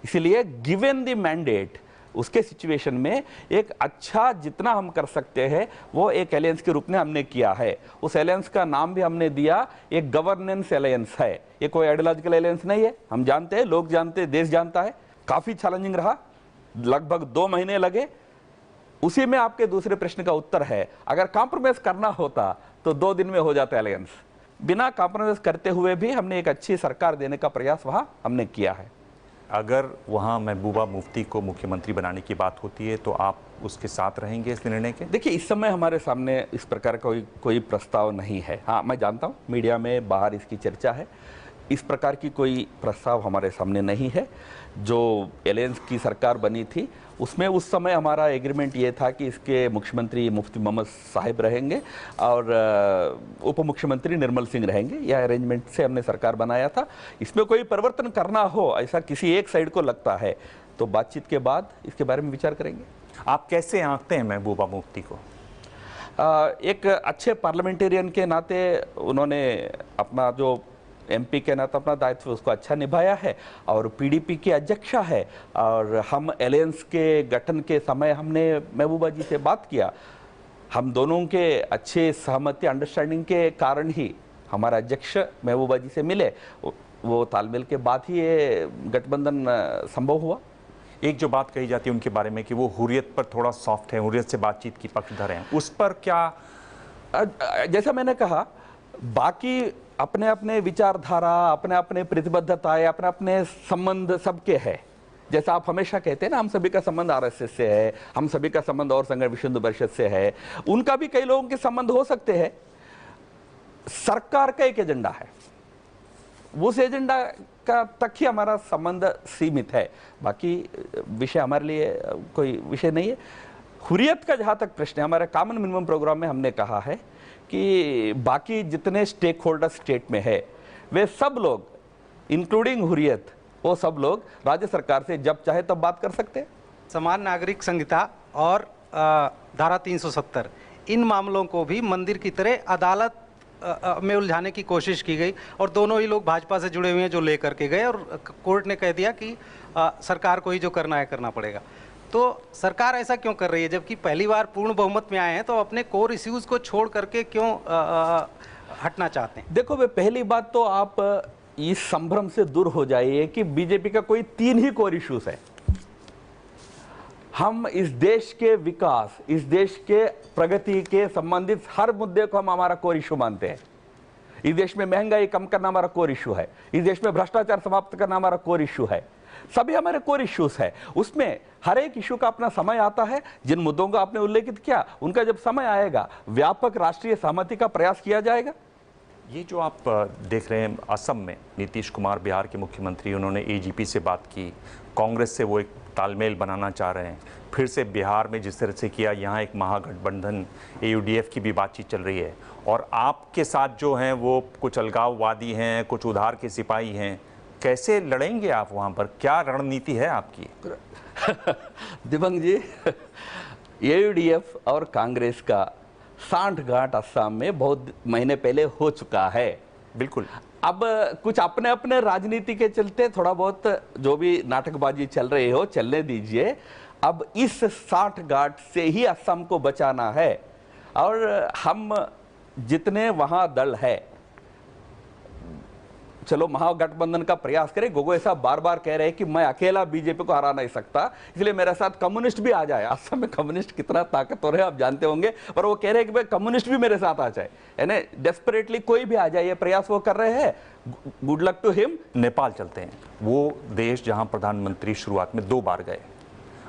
इसलिए गिवन द मैंडेट, उसके सिचुएशन में एक अच्छा जितना हम कर सकते हैं वो एक एलायंस के रूप में हमने किया है। उस एलायंस का नाम भी हमने दिया, एक गवर्नेंस एलायंस है। ये कोई आइडियोलॉजिकल एलायंस नहीं है, हम जानते हैं, लोग जानते हैं, देश जानता है। काफी चैलेंजिंग रहा, लगभग 2 महीने लगे। उसी में आपके दूसरे प्रश्न का उत्तर है, अगर कॉम्प्रोमाइज करना होता तो 2 दिन में हो जाता एलायंस। बिना कॉम्प्रोमाइज करते हुए भी हमने एक अच्छी सरकार देने का प्रयास वहां हमने किया है। अगर वहां महबूबा मुफ्ती को मुख्यमंत्री बनाने की बात होती है तो आप उसके साथ रहेंगे इस निर्णय के? देखिए, इस समय हमारे सामने इस प्रकार का कोई प्रस्ताव नहीं है। हाँ, मैं जानता हूँ मीडिया में बाहर इसकी चर्चा है, इस प्रकार की कोई प्रस्ताव हमारे सामने नहीं है। जो एलायंस की सरकार बनी थी उसमें उस समय हमारा एग्रीमेंट ये था कि इसके मुख्यमंत्री मुफ्ती मोहम्मद साहिब रहेंगे और उप मुख्यमंत्री निर्मल सिंह रहेंगे। यह अरेंजमेंट से हमने सरकार बनाया था। इसमें कोई परिवर्तन करना हो, ऐसा किसी एक साइड को लगता है तो बातचीत के बाद इसके बारे में विचार करेंगे। आप कैसे आंकते हैं महबूबा मुफ्ती को? एक अच्छे पार्लियामेंटेरियन के नाते उन्होंने अपना जो एमपी के नाते अपना दायित्व उसको अच्छा निभाया है और पीडीपी की अध्यक्षा है। और हम एलायंस के गठन के समय हमने महबूबा जी से बात किया, हम दोनों के अच्छे सहमति अंडरस्टैंडिंग के कारण ही हमारा अध्यक्ष महबूबा जी से मिले। वो तालमेल के बाद ही ये गठबंधन संभव हुआ। एक जो बात कही जाती है उनके बारे में कि वो हुर्रियत पर थोड़ा सॉफ्ट है, हुर्रियत से बातचीत की पक्षधर हैं, उस पर क्या? जैसा मैंने कहा, बाकी अपने अपने विचारधारा, अपने अपने प्रतिबद्धताएं, अपने अपने संबंध सबके है। जैसा आप हमेशा कहते हैं ना, हम सभी का संबंध आरएसएस से है, हम सभी का संबंध और संघ विश्व हिंदू परिषद से है, उनका भी कई लोगों के संबंध हो सकते हैं। सरकार का एक एजेंडा है, उस एजेंडा का तक ही हमारा संबंध सीमित है, बाकी विषय हमारे लिए कोई विषय नहीं है। हुर्रियत का जहां तक प्रश्न है, हमारे कॉमन मिनिमम प्रोग्राम में हमने कहा है कि बाकी जितने स्टेक होल्डर स्टेट में है वे सब लोग इंक्लूडिंग हुर्रियत, वो सब लोग राज्य सरकार से जब चाहे तब बात कर सकते हैं। समान नागरिक संहिता और धारा 370 इन मामलों को भी मंदिर की तरह अदालत में उलझाने की कोशिश की गई और दोनों ही लोग भाजपा से जुड़े हुए हैं जो लेकर के गए और कोर्ट ने कह दिया कि सरकार को ही जो करना है करना पड़ेगा। तो सरकार ऐसा क्यों कर रही है? जबकि पहली बार पूर्ण बहुमत में आए हैं तो अपने कोर इश्यूज को छोड़ करके क्यों हटना चाहते हैं? देखो, वे पहली बात तो आप इस संभ्रम से दूर हो जाइए कि बीजेपी का कोई 3 ही कोर इश्यूज है। हम इस देश के विकास, इस देश के प्रगति के संबंधित हर मुद्दे को हम हमारा कोर इशू मानते हैं। इस देश में महंगाई कम करना हमारा कोर इशू है, इस देश में भ्रष्टाचार समाप्त करना हमारा कोर इशू है, सभी हमारे कोर इश्यूज है। उसमें हर एक इशू का अपना समय आता है। जिन मुद्दों का आपने उल्लेखित किया, उनका जब समय आएगा व्यापक राष्ट्रीय सहमति का प्रयास किया जाएगा। ये जो आप देख रहे हैं, असम में नीतीश कुमार बिहार के मुख्यमंत्री, उन्होंने एजीपी से बात की, कांग्रेस से वो एक तालमेल बनाना चाह रहे हैं। फिर से बिहार में जिस तरह से किया, यहाँ एक महागठबंधन AUDF की भी बातचीत चल रही है और आपके साथ जो हैं वो कुछ अलगाववादी हैं, कुछ उधार के सिपाही हैं। कैसे लड़ेंगे आप वहाँ पर? क्या रणनीति है आपकी? दिबंग जी, AUDF और कांग्रेस का सांठगांठ असम में बहुत महीने पहले हो चुका है। बिल्कुल। अब कुछ अपने अपने राजनीति के चलते थोड़ा बहुत जो भी नाटकबाजी चल रही हो चलने दीजिए। अब इस सांठगांठ से ही असम को बचाना है और हम जितने वहां दल है, चलो महागठबंधन का प्रयास करें। गोगोई साहब बार बार कह रहे हैं कि मैं अकेला बीजेपी को हरा नहीं सकता, इसलिए मेरे साथ कम्युनिस्ट भी आ जाए। असम में कम्युनिस्ट कितना ताकतवर है आप जानते होंगे, पर वो कह रहे हैं कि भाई कम्युनिस्ट भी मेरे साथ आ जाए, यानी डेस्परेटली कोई भी आ जाए, ये प्रयास वो कर रहे हैं। Good luck to him. Nepal चलते हैं, वो देश जहां प्रधानमंत्री शुरुआत में 2 बार गए।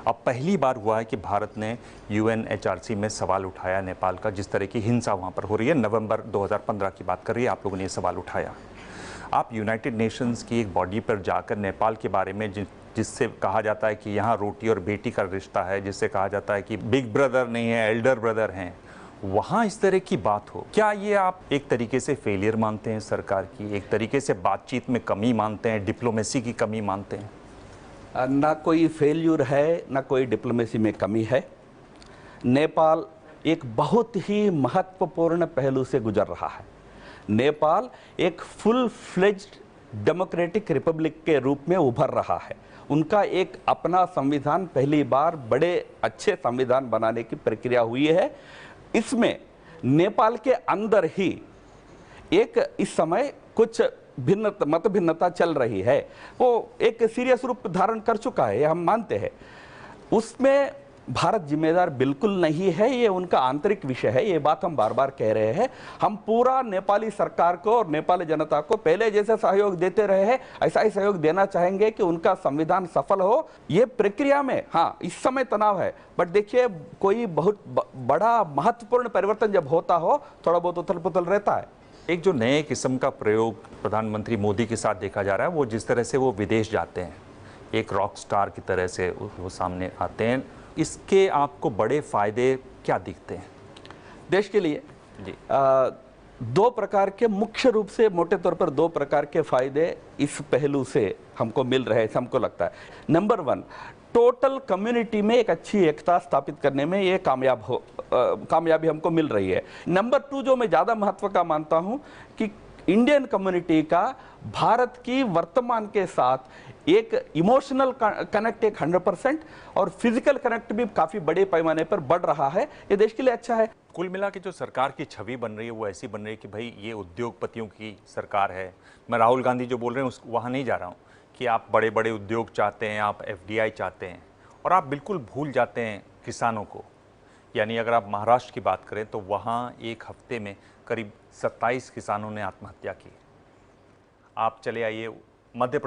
अब पहली बार हुआ है कि भारत ने UNHRC में सवाल उठाया नेपाल का, जिस तरह की हिंसा वहां पर हो रही है। नवंबर 2015 की बात कर रही है, आप लोगों ने ये सवाल उठाया। आप यूनाइटेड नेशंस की एक बॉडी पर जाकर नेपाल के बारे में, जिससे कहा जाता है कि यहाँ रोटी और बेटी का रिश्ता है, जिससे कहा जाता है कि बिग ब्रदर नहीं है एल्डर ब्रदर हैं, वहाँ इस तरह की बात हो, क्या ये आप एक तरीके से फेलियर मानते हैं सरकार की? एक तरीके से बातचीत में कमी मानते हैं, डिप्लोमेसी की कमी मानते हैं? ना कोई फेल्यूर है, ना कोई डिप्लोमेसी में कमी है। नेपाल एक बहुत ही महत्वपूर्ण पहलू से गुजर रहा है। नेपाल एक फुल फ्लेज्ड डेमोक्रेटिक रिपब्लिक के रूप में उभर रहा है। उनका एक अपना संविधान, पहली बार बड़े अच्छे संविधान बनाने की प्रक्रिया हुई है। इसमें नेपाल के अंदर ही एक इस समय कुछ मत भिन्नता चल रही है, वो एक सीरियस रूप धारण कर चुका है, हम मानते हैं। उसमें भारत जिम्मेदार बिल्कुल नहीं है, ये उनका आंतरिक विषय है, ये बात हम बार बार कह रहे हैं। हम पूरा नेपाली सरकार को और नेपाली जनता को पहले जैसे सहयोग देते रहे हैं, ऐसा ही सहयोग देना चाहेंगे कि उनका संविधान सफल हो। ये प्रक्रिया में हाँ इस समय तनाव है, बट देखिए कोई बहुत बड़ा महत्वपूर्ण परिवर्तन जब होता हो, थोड़ा बहुत उथल पुथल रहता है। एक जो नए किस्म का प्रयोग प्रधानमंत्री मोदी के साथ देखा जा रहा है, वो जिस तरह से वो विदेश जाते हैं, एक रॉक स्टार की तरह से वो सामने आते हैं, इसके आपको बड़े फायदे क्या दिखते हैं देश के लिए? जी, 2 प्रकार के, मुख्य रूप से मोटे तौर पर 2 प्रकार के फायदे इस पहलू से हमको मिल रहे हैं, हमको लगता है। नंबर 1, टोटल कम्युनिटी में एक अच्छी एकता स्थापित करने में ये कामयाबी हमको मिल रही है। नंबर 2 जो मैं ज़्यादा महत्व का मानता हूँ कि इंडियन कम्युनिटी का भारत की वर्तमान के साथ एक इमोशनल कनेक्ट एक 100% और फिजिकल कनेक्ट भी काफ़ी बड़े पैमाने पर बढ़ रहा है, ये देश के लिए अच्छा है। कुल मिला के जो सरकार की छवि बन रही है वो ऐसी बन रही है कि भाई ये उद्योगपतियों की सरकार है। मैं राहुल गांधी जो बोल रहे हैं वहाँ नहीं जा रहा हूँ कि आप बड़े बड़े उद्योग चाहते हैं, आप FDI चाहते हैं, और आप बिल्कुल भूल जाते हैं किसानों को। यानी अगर आप महाराष्ट्र की बात करें तो वहाँ एक हफ्ते में करीब 27 किसानों ने आत्महत्या की। आप चले आइए मध्य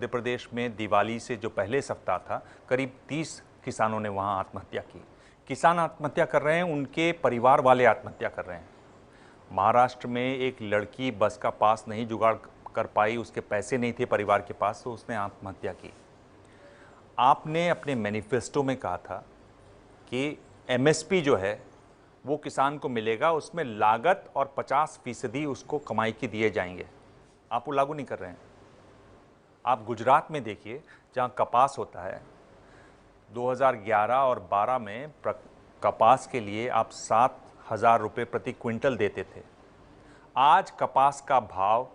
प्रदेश में दिवाली से जो पहले सप्ताह था, करीब 30 किसानों ने वहाँ आत्महत्या की। किसान आत्महत्या कर रहे हैं, उनके परिवार वाले आत्महत्या कर रहे हैं। महाराष्ट्र में एक लड़की बस का पास नहीं जुगाड़ कर पाई, उसके पैसे नहीं थे परिवार के पास, तो उसने आत्महत्या की। आपने अपने मैनिफेस्टो में कहा था कि एमएसपी जो है वो किसान को मिलेगा, उसमें लागत और 50% उसको कमाई की दिए जाएंगे। आप वो लागू नहीं कर रहे हैं। आप गुजरात में देखिए, जहाँ कपास होता है, 2011 और 12 में कपास के लिए आप 7,000 रुपये प्रति क्विंटल देते थे। आज कपास का भाव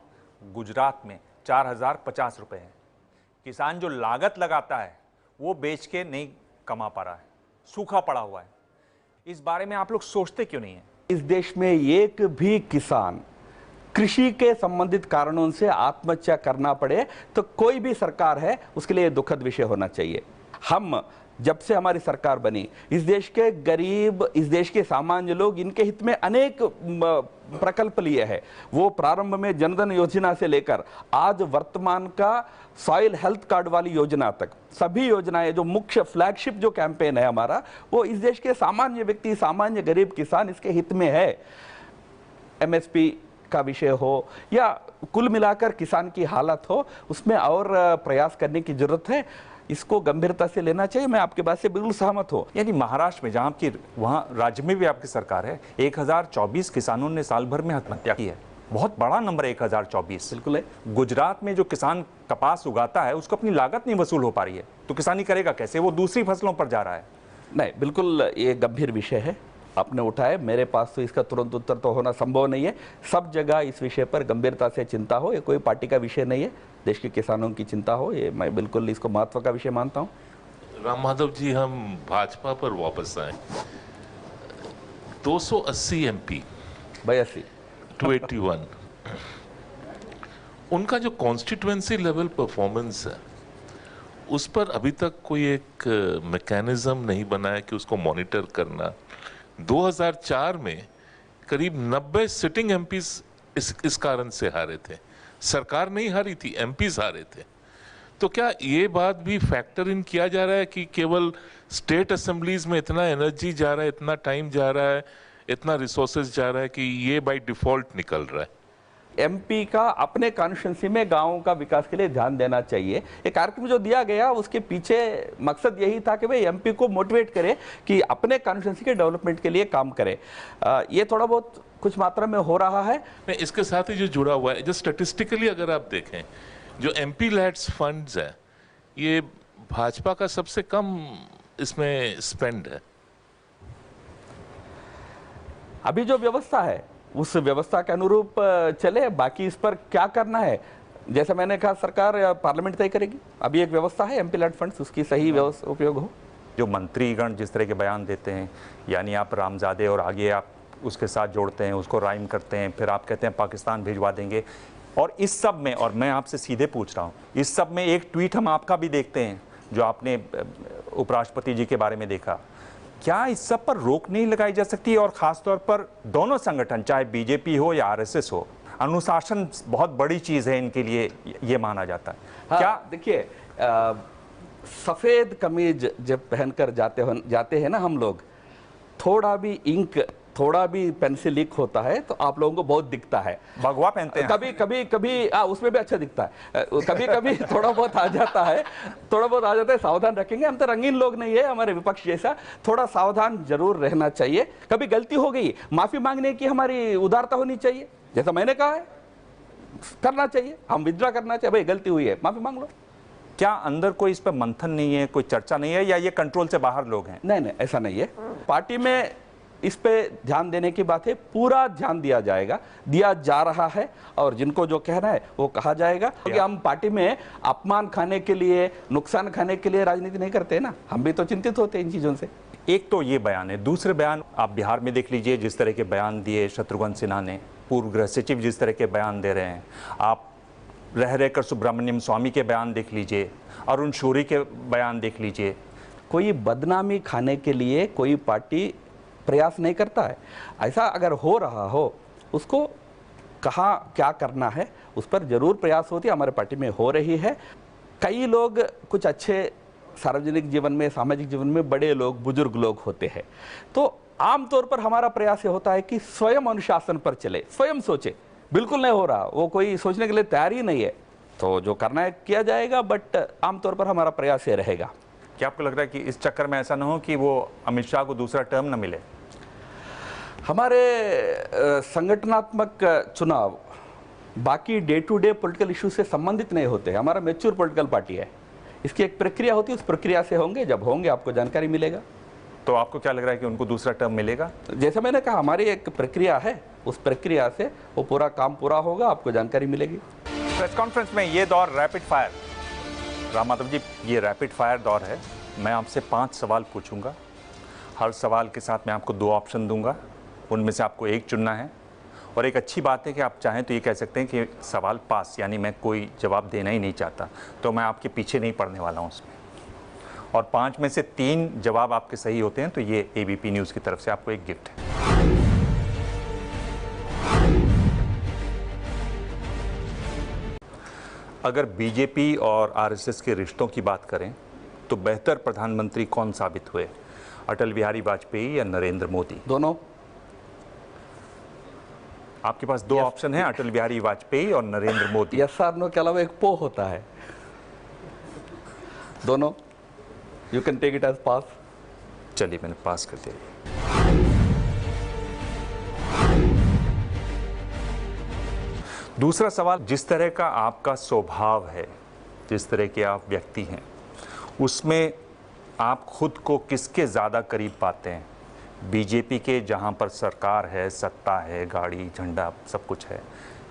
गुजरात में 4,050 रुपये है। किसान जो लागत लगाता है वो बेच के नहीं कमा पा रहा है, सूखा पड़ा हुआ है। इस बारे में आप लोग सोचते क्यों नहीं है? इस देश में एक भी किसान कृषि के संबंधित कारणों से आत्महत्या करना पड़े तो कोई भी सरकार है उसके लिए दुखद विषय होना चाहिए। हम जब से हमारी सरकार बनी, इस देश के गरीब, इस देश के सामान्य लोग, इनके हित में अनेक प्रकल्प लिए हैं। वो प्रारंभ में जनधन योजना से लेकर आज वर्तमान का सॉइल हेल्थ कार्ड वाली योजना तक, सभी योजनाएं, जो मुख्य फ्लैगशिप जो कैंपेन है हमारा, वो इस देश के सामान्य व्यक्ति, सामान्य गरीब किसान, इसके हित में है। एमएसपी का विषय हो या कुल मिलाकर किसान की हालत हो, उसमें और प्रयास करने की जरूरत है। इसको गंभीरता से लेना चाहिए। मैं आपके बात से बिल्कुल सहमत हूँ। यानी महाराष्ट्र में, जहाँ आपकी, वहाँ राज्य में भी आपकी सरकार है, 1024 किसानों ने साल भर में आत्महत्या की है। बहुत बड़ा नंबर है 1024। बिल्कुल है। गुजरात में जो किसान कपास उगाता है उसको अपनी लागत नहीं वसूल हो पा रही है, तो किसानी करेगा कैसे? वो दूसरी फसलों पर जा रहा है। नहीं, बिल्कुल ये गंभीर विषय है आपने उठाए। मेरे पास तो इसका तुरंत उत्तर तो होना संभव नहीं है। सब जगह इस विषय पर गंभीरता से चिंता हो, ये कोई पार्टी का विषय नहीं है, देश के किसानों की चिंता हो, ये मैं बिल्कुल इसको महत्व का विषय मानता हूँ। राम माधव जी, हम भाजपा पर वापस आए। 280 MP 281, उनका जो कॉन्स्टिट्यूएंसी लेवल परफॉर्मेंस है, उस पर अभी तक कोई एक मैकेनिज्म नहीं बना है कि उसको मॉनिटर करना। 2004 में करीब 90 सिटिंग एमपीज इस कारण से हारे थे। सरकार नहीं हारी थी, एमपीज हारे थे। तो क्या ये बात भी फैक्टर इन किया जा रहा है कि केवल स्टेट असेंबलीज में इतना एनर्जी जा रहा है, इतना टाइम जा रहा है, इतना रिसोर्सेज जा रहा है कि ये बाय डिफॉल्ट निकल रहा है? एमपी का अपने कॉन्स्टिट्यूंसी में गांवों का विकास के लिए ध्यान देना चाहिए। एक कार्यक्रम जो दिया गया उसके पीछे मकसद यही था कि भाई एमपी को मोटिवेट करे कि अपने कॉन्स्टिट्यूंसी के डेवलपमेंट के लिए काम करे। ये थोड़ा बहुत कुछ मात्रा में हो रहा है। इसके साथ ही जो जुड़ा हुआ है, जो स्टेटिस्टिकली अगर आप देखें, जो एमपी लैड्स फंड्स है, ये भाजपा का सबसे कम इसमें स्पेंड है। अभी जो व्यवस्था है उस व्यवस्था के अनुरूप चले, बाकी इस पर क्या करना है, जैसे मैंने कहा, सरकार या पार्लियामेंट तय करेगी। अभी एक व्यवस्था है एमपी लैड फंड्स, उसकी सही उपयोग हो। जो मंत्रीगण जिस तरह के बयान देते हैं, यानी आप रामजादे और आगे आप उसके साथ जोड़ते हैं, उसको राइम करते हैं, फिर आप कहते हैं पाकिस्तान भिजवा देंगे, और इस सब में, और मैं आपसे सीधे पूछ रहा हूँ, इस सब में एक ट्वीट हम आपका भी देखते हैं जो आपने उपराष्ट्रपति जी के बारे में देखा। क्या इस सब पर रोक नहीं लगाई जा सकती? और खासतौर पर दोनों संगठन, चाहे बीजेपी हो या आरएसएस हो, अनुशासन बहुत बड़ी चीज है इनके लिए, ये माना जाता है। हाँ, क्या देखिए, सफेद कमीज जब पहनकर जाते हैं ना हम लोग, थोड़ा भी इंक, थोड़ा भी पेंसिल लीक होता है तो आप लोगों को बहुत दिखता है। भगवा पहनते हैं, कभी उसमें भी अच्छा दिखता है, कभी थोड़ा बहुत आ जाता है, सावधान रखेंगे। हम तो रंगीन लोग नहीं है, हमारे विपक्ष जैसा, थोड़ा सावधान जरूर रहना चाहिए। कभी गलती हो गई, माफी मांगने की हमारी उदारता होनी चाहिए, जैसा मैंने कहा है, करना चाहिए, हम विड्रॉ करना चाहिए, भाई गलती हुई है, माफी मांग लो। क्या अंदर कोई इस पर मंथन नहीं है, कोई चर्चा नहीं है, या ये कंट्रोल से बाहर लोग हैं? नहीं, ऐसा नहीं है। पार्टी में इस पे ध्यान देने की बात है, पूरा ध्यान दिया जाएगा, दिया जा रहा है, और जिनको जो कहना है वो कहा जाएगा। क्योंकि हम पार्टी में अपमान खाने के लिए, नुकसान खाने के लिए राजनीति नहीं करते ना, हम भी तो चिंतित होते हैं इन चीजों से। एक तो ये बयान है, दूसरे बयान आप बिहार में देख लीजिए, जिस तरह के बयान दिए शत्रुघ्न सिन्हा ने, पूर्व गृह सचिव जिस तरह के बयान दे रहे हैं, आप रहकर सुब्रमण्यम स्वामी के बयान देख लीजिए, अरुण शौरी के बयान देख लीजिए। कोई बदनामी खाने के लिए कोई पार्टी प्रयास नहीं करता है। ऐसा अगर हो रहा हो, उसको कहाँ क्या करना है उस पर जरूर प्रयास होती है, हमारे पार्टी में हो रही है। कई लोग कुछ अच्छे सार्वजनिक जीवन में, सामाजिक जीवन में बड़े लोग, बुजुर्ग लोग होते हैं, तो आमतौर पर हमारा प्रयास ये होता है कि स्वयं अनुशासन पर चले, स्वयं सोचे। बिल्कुल नहीं हो रहा, वो कोई सोचने के लिए तैयार ही नहीं है, तो जो करना है किया जाएगा, बट आमतौर पर हमारा प्रयास ये रहेगा। क्या आपको लग रहा है कि इस चक्कर में ऐसा ना हो कि वो अमित शाह को दूसरा टर्म न मिले? हमारे संगठनात्मक चुनाव बाकी day to day political issue से संबंधित नहीं होते हैं। हमारा मैच्योर पॉलिटिकल पार्टी है, इसकी एक प्रक्रिया होती है, उस प्रक्रिया से होंगे, जब होंगे आपको जानकारी मिलेगा। तो आपको क्या लग रहा है कि उनको दूसरा टर्म मिलेगा? जैसे मैंने कहा, हमारी एक प्रक्रिया है, उस प्रक्रिया से वो पूरा काम पूरा होगा, आपको जानकारी मिलेगी। प्रेस कॉन्फ्रेंस में ये दौर रैपिड फायर, राम माधव जी, ये रैपिड फायर दौर है। मैं आपसे 5 सवाल पूछूंगा, हर सवाल के साथ मैं आपको 2 ऑप्शन दूंगा, उनमें से आपको एक चुनना है। और एक अच्छी बात है कि आप चाहें तो ये कह सकते हैं कि सवाल पास, यानी मैं कोई जवाब देना ही नहीं चाहता, तो मैं आपके पीछे नहीं पड़ने वाला हूँ उसमें। और 5 में से 3 जवाब आपके सही होते हैं तो ये एबीपी न्यूज़ की तरफ से आपको एक गिफ्ट है। अगर बीजेपी और आरएसएस के रिश्तों की बात करें तो बेहतर प्रधानमंत्री कौन साबित हुए, अटल बिहारी वाजपेयी या नरेंद्र मोदी? दोनों। आपके पास 2 ऑप्शन हैं, अटल बिहारी वाजपेयी और नरेंद्र मोदी। यस और नो के अलावा एक पो होता है। दोनों, you can take it as pass. चलिए, मैंने पास कर दिया। दूसरा सवाल, जिस तरह का आपका स्वभाव है, जिस तरह के आप व्यक्ति हैं, उसमें आप खुद को किसके ज़्यादा करीब पाते हैं? बीजेपी के, जहां पर सरकार है, सत्ता है, गाड़ी झंडा सब कुछ है,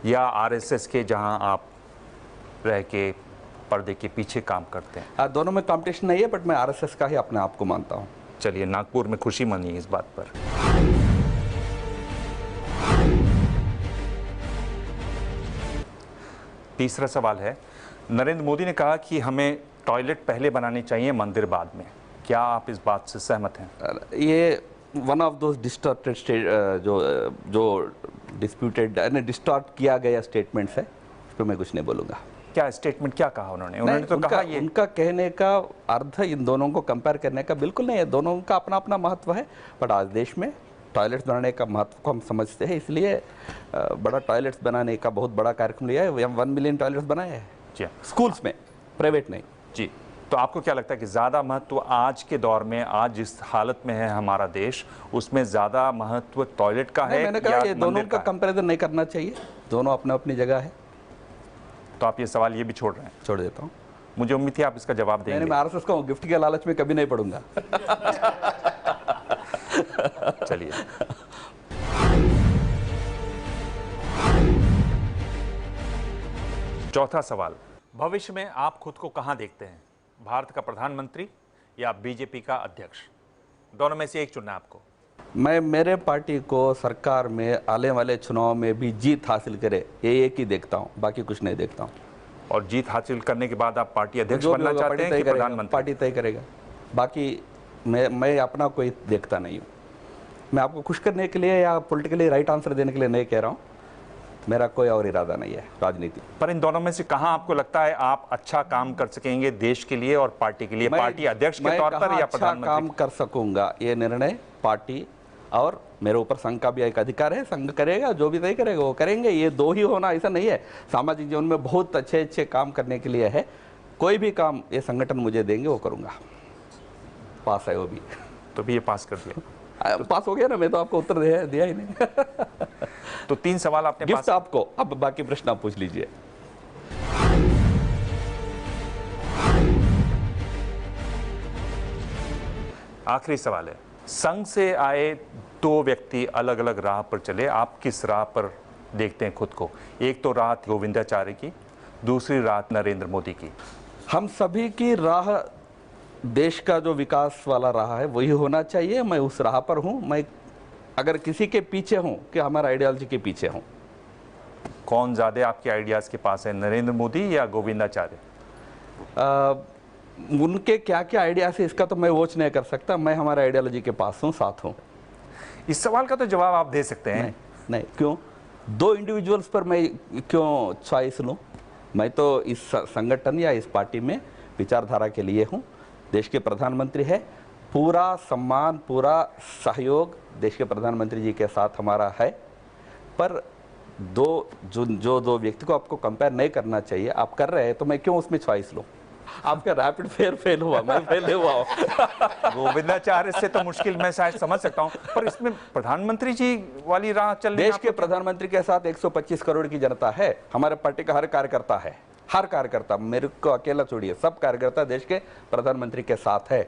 या आरएसएस के, जहां आप रह के पर्दे के पीछे काम करते हैं? दोनों में कंपटीशन नहीं है, बट मैं आरएसएस का ही अपने आप को मानता हूं। चलिए, नागपुर में खुशी मनिए इस बात पर। तीसरा सवाल है, नरेंद्र मोदी ने कहा कि हमें टॉयलेट पहले बनाने चाहिए, मंदिर बाद में। क्या आप इस बात से सहमत हैं? ये वन ऑफ दोज डिस्टॉर्टेड जो डिस्प्यूटेड डिस्टॉर्ट किया गया स्टेटमेंट्स है, उस पर मैं कुछ नहीं बोलूँगा। क्या स्टेटमेंट क्या कहा उन्होंने तो कहा ये उनका कहने का अर्थ इन दोनों को कंपेयर करने का बिल्कुल नहीं है। दोनों का अपना अपना महत्व है, बट आज देश में टॉयलेट्स बनाने का महत्व को हम समझते हैं, इसलिए बड़ा टॉयलेट्स बनाने का बहुत बड़ा कार्यक्रम लिया है। हम 1 मिलियन टॉयलेट्स बनाए हैं जी, स्कूल्स में, प्राइवेट नहीं। जी, तो आपको क्या लगता है कि ज़्यादा महत्व आज के दौर में, आज जिस हालत में है हमारा देश, उसमें ज़्यादा महत्व टॉयलेट का है? मैंने कहा ये दोनों का कंपैरिजन नहीं करना चाहिए, दोनों अपने अपनी जगह है। तो आप ये सवाल ये भी छोड़ रहे हैं? छोड़ देता हूँ। मुझे उम्मीद थी आप इसका जवाब देंगे। मैं आरएसएस का गिफ्ट के लालच में कभी नहीं पढ़ूंगा। चलिए, चौथा सवाल, भविष्य में आप खुद को कहां देखते हैं? भारत का प्रधानमंत्री या बीजेपी का अध्यक्ष? दोनों में से एक चुनना है आपको। मैं मेरे पार्टी को सरकार में आने वाले चुनाव में भी जीत हासिल करे, ये एक ही देखता हूँ, बाकी कुछ नहीं देखता हूँ। और जीत हासिल करने के बाद आप पार्टी अध्यक्ष बनना चाहते हैं कि प्रधानमंत्री? पार्टी तय करेगा, बाकी मैं अपना कोई देखता नहीं हूँ। मैं आपको खुश करने के लिए या पॉलिटिकली राइट आंसर देने के लिए नहीं कह रहा हूँ, मेरा कोई और इरादा नहीं है राजनीति। पर इन दोनों में से कहां आपको लगता है आप अच्छा काम कर सकेंगे देश के लिए और पार्टी के लिए? पार्टी अध्यक्ष के तौर पर या प्रधानमंत्री? काम कर सकूंगा, ये निर्णय पार्टी और मेरे ऊपर संघ का भी एक अधिकार है, संघ करेगा, जो भी तय करेगा वो करेंगे। ये 2 ही होना ऐसा नहीं है, सामाजिक जीवन में बहुत अच्छे अच्छे काम करने के लिए है। कोई भी काम ये संगठन मुझे देंगे वो करूंगा। पास है वो भी। तो भी ये पास कर दिया? पास हो गया ना, मैं तो आपको उत्तर दिया ही नहीं। तो 3 सवाल आपने गिफ्ट आपको, अब बाकी प्रश्न आप पूछ लीजिए। आखिरी सवाल है, संघ से आए 2 व्यक्ति अलग अलग राह पर चले, आप किस राह पर देखते हैं खुद को? एक तो राह गोविंदाचार्य की, दूसरी राह नरेंद्र मोदी की। हम सभी की राह देश का जो विकास वाला रहा है वही होना चाहिए। मैं उस राह पर हूं। मैं अगर किसी के पीछे हूं कि हमारा आइडियोलॉजी के पीछे हूं। कौन ज्यादा आपके आइडियाज के पास है, नरेंद्र मोदी या गोविंदाचार्य? उनके क्या क्या आइडियाज है इसका तो मैं वॉच नहीं कर सकता। मैं हमारे आइडियोलॉजी के पास हूं, साथ हूं। इस सवाल का तो जवाब आप दे सकते हैं। नहीं, क्यों? 2 इंडिविजुअल्स पर मैं क्यों चॉइस लूं? मैं तो इस संगठन या इस पार्टी में विचारधारा के लिए हूं। देश के प्रधानमंत्री है, पूरा सम्मान, पूरा सहयोग देश के प्रधानमंत्री जी के साथ हमारा है, पर जो दो व्यक्ति को आपको कंपेयर नहीं करना चाहिए, आप कर रहे हैं, तो मैं क्यों उसमें चॉइस लूं? आपका रैपिड फेयर फेल हुआ, मैं फेल हुआ हूं। गोविंदाचार्य से तो मुश्किल मैं शायद समझ सकता हूं, पर इसमें प्रधानमंत्री जी वाली राह चलने देश के प्रधानमंत्री के साथ 125 करोड़ की जनता है, हमारे पार्टी का हर कार्यकर्ता है, हर कार्यकर्ता, मेरे को अकेला छोड़िए, सब कार्यकर्ता देश के प्रधानमंत्री के साथ है,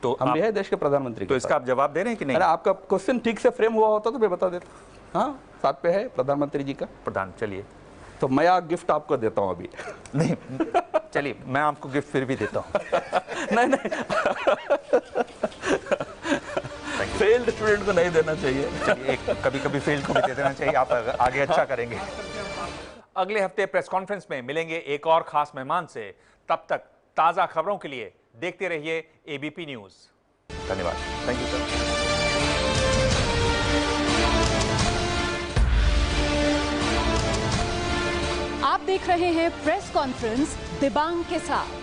तो हम भी है देश के प्रधानमंत्री। तो इसका आप जवाब दे रहे हैं कि नहीं? अरे आपका क्वेश्चन ठीक से फ्रेम हुआ होता तो मैं बता देता। हाँ, साथ पे है प्रधानमंत्री जी का। चलिए, तो मैं गिफ्ट आपको देता हूं अभी। नहीं, चलिए मैं आपको गिफ्ट फिर भी देता हूं। नहीं, फेल्ड स्टूडेंट को नहीं देना चाहिए। चलिए, कभी कभी फेल्ड को भी दे देना चाहिए, आप आगे अच्छा करेंगे। अगले हफ्ते प्रेस कॉन्फ्रेंस में मिलेंगे एक और खास मेहमान से। तब तक ताजा खबरों के लिए देखते रहिए एबीपी न्यूज। धन्यवाद। Thank you sir. आप देख रहे हैं प्रेस कॉन्फ्रेंस दिबांग के साथ।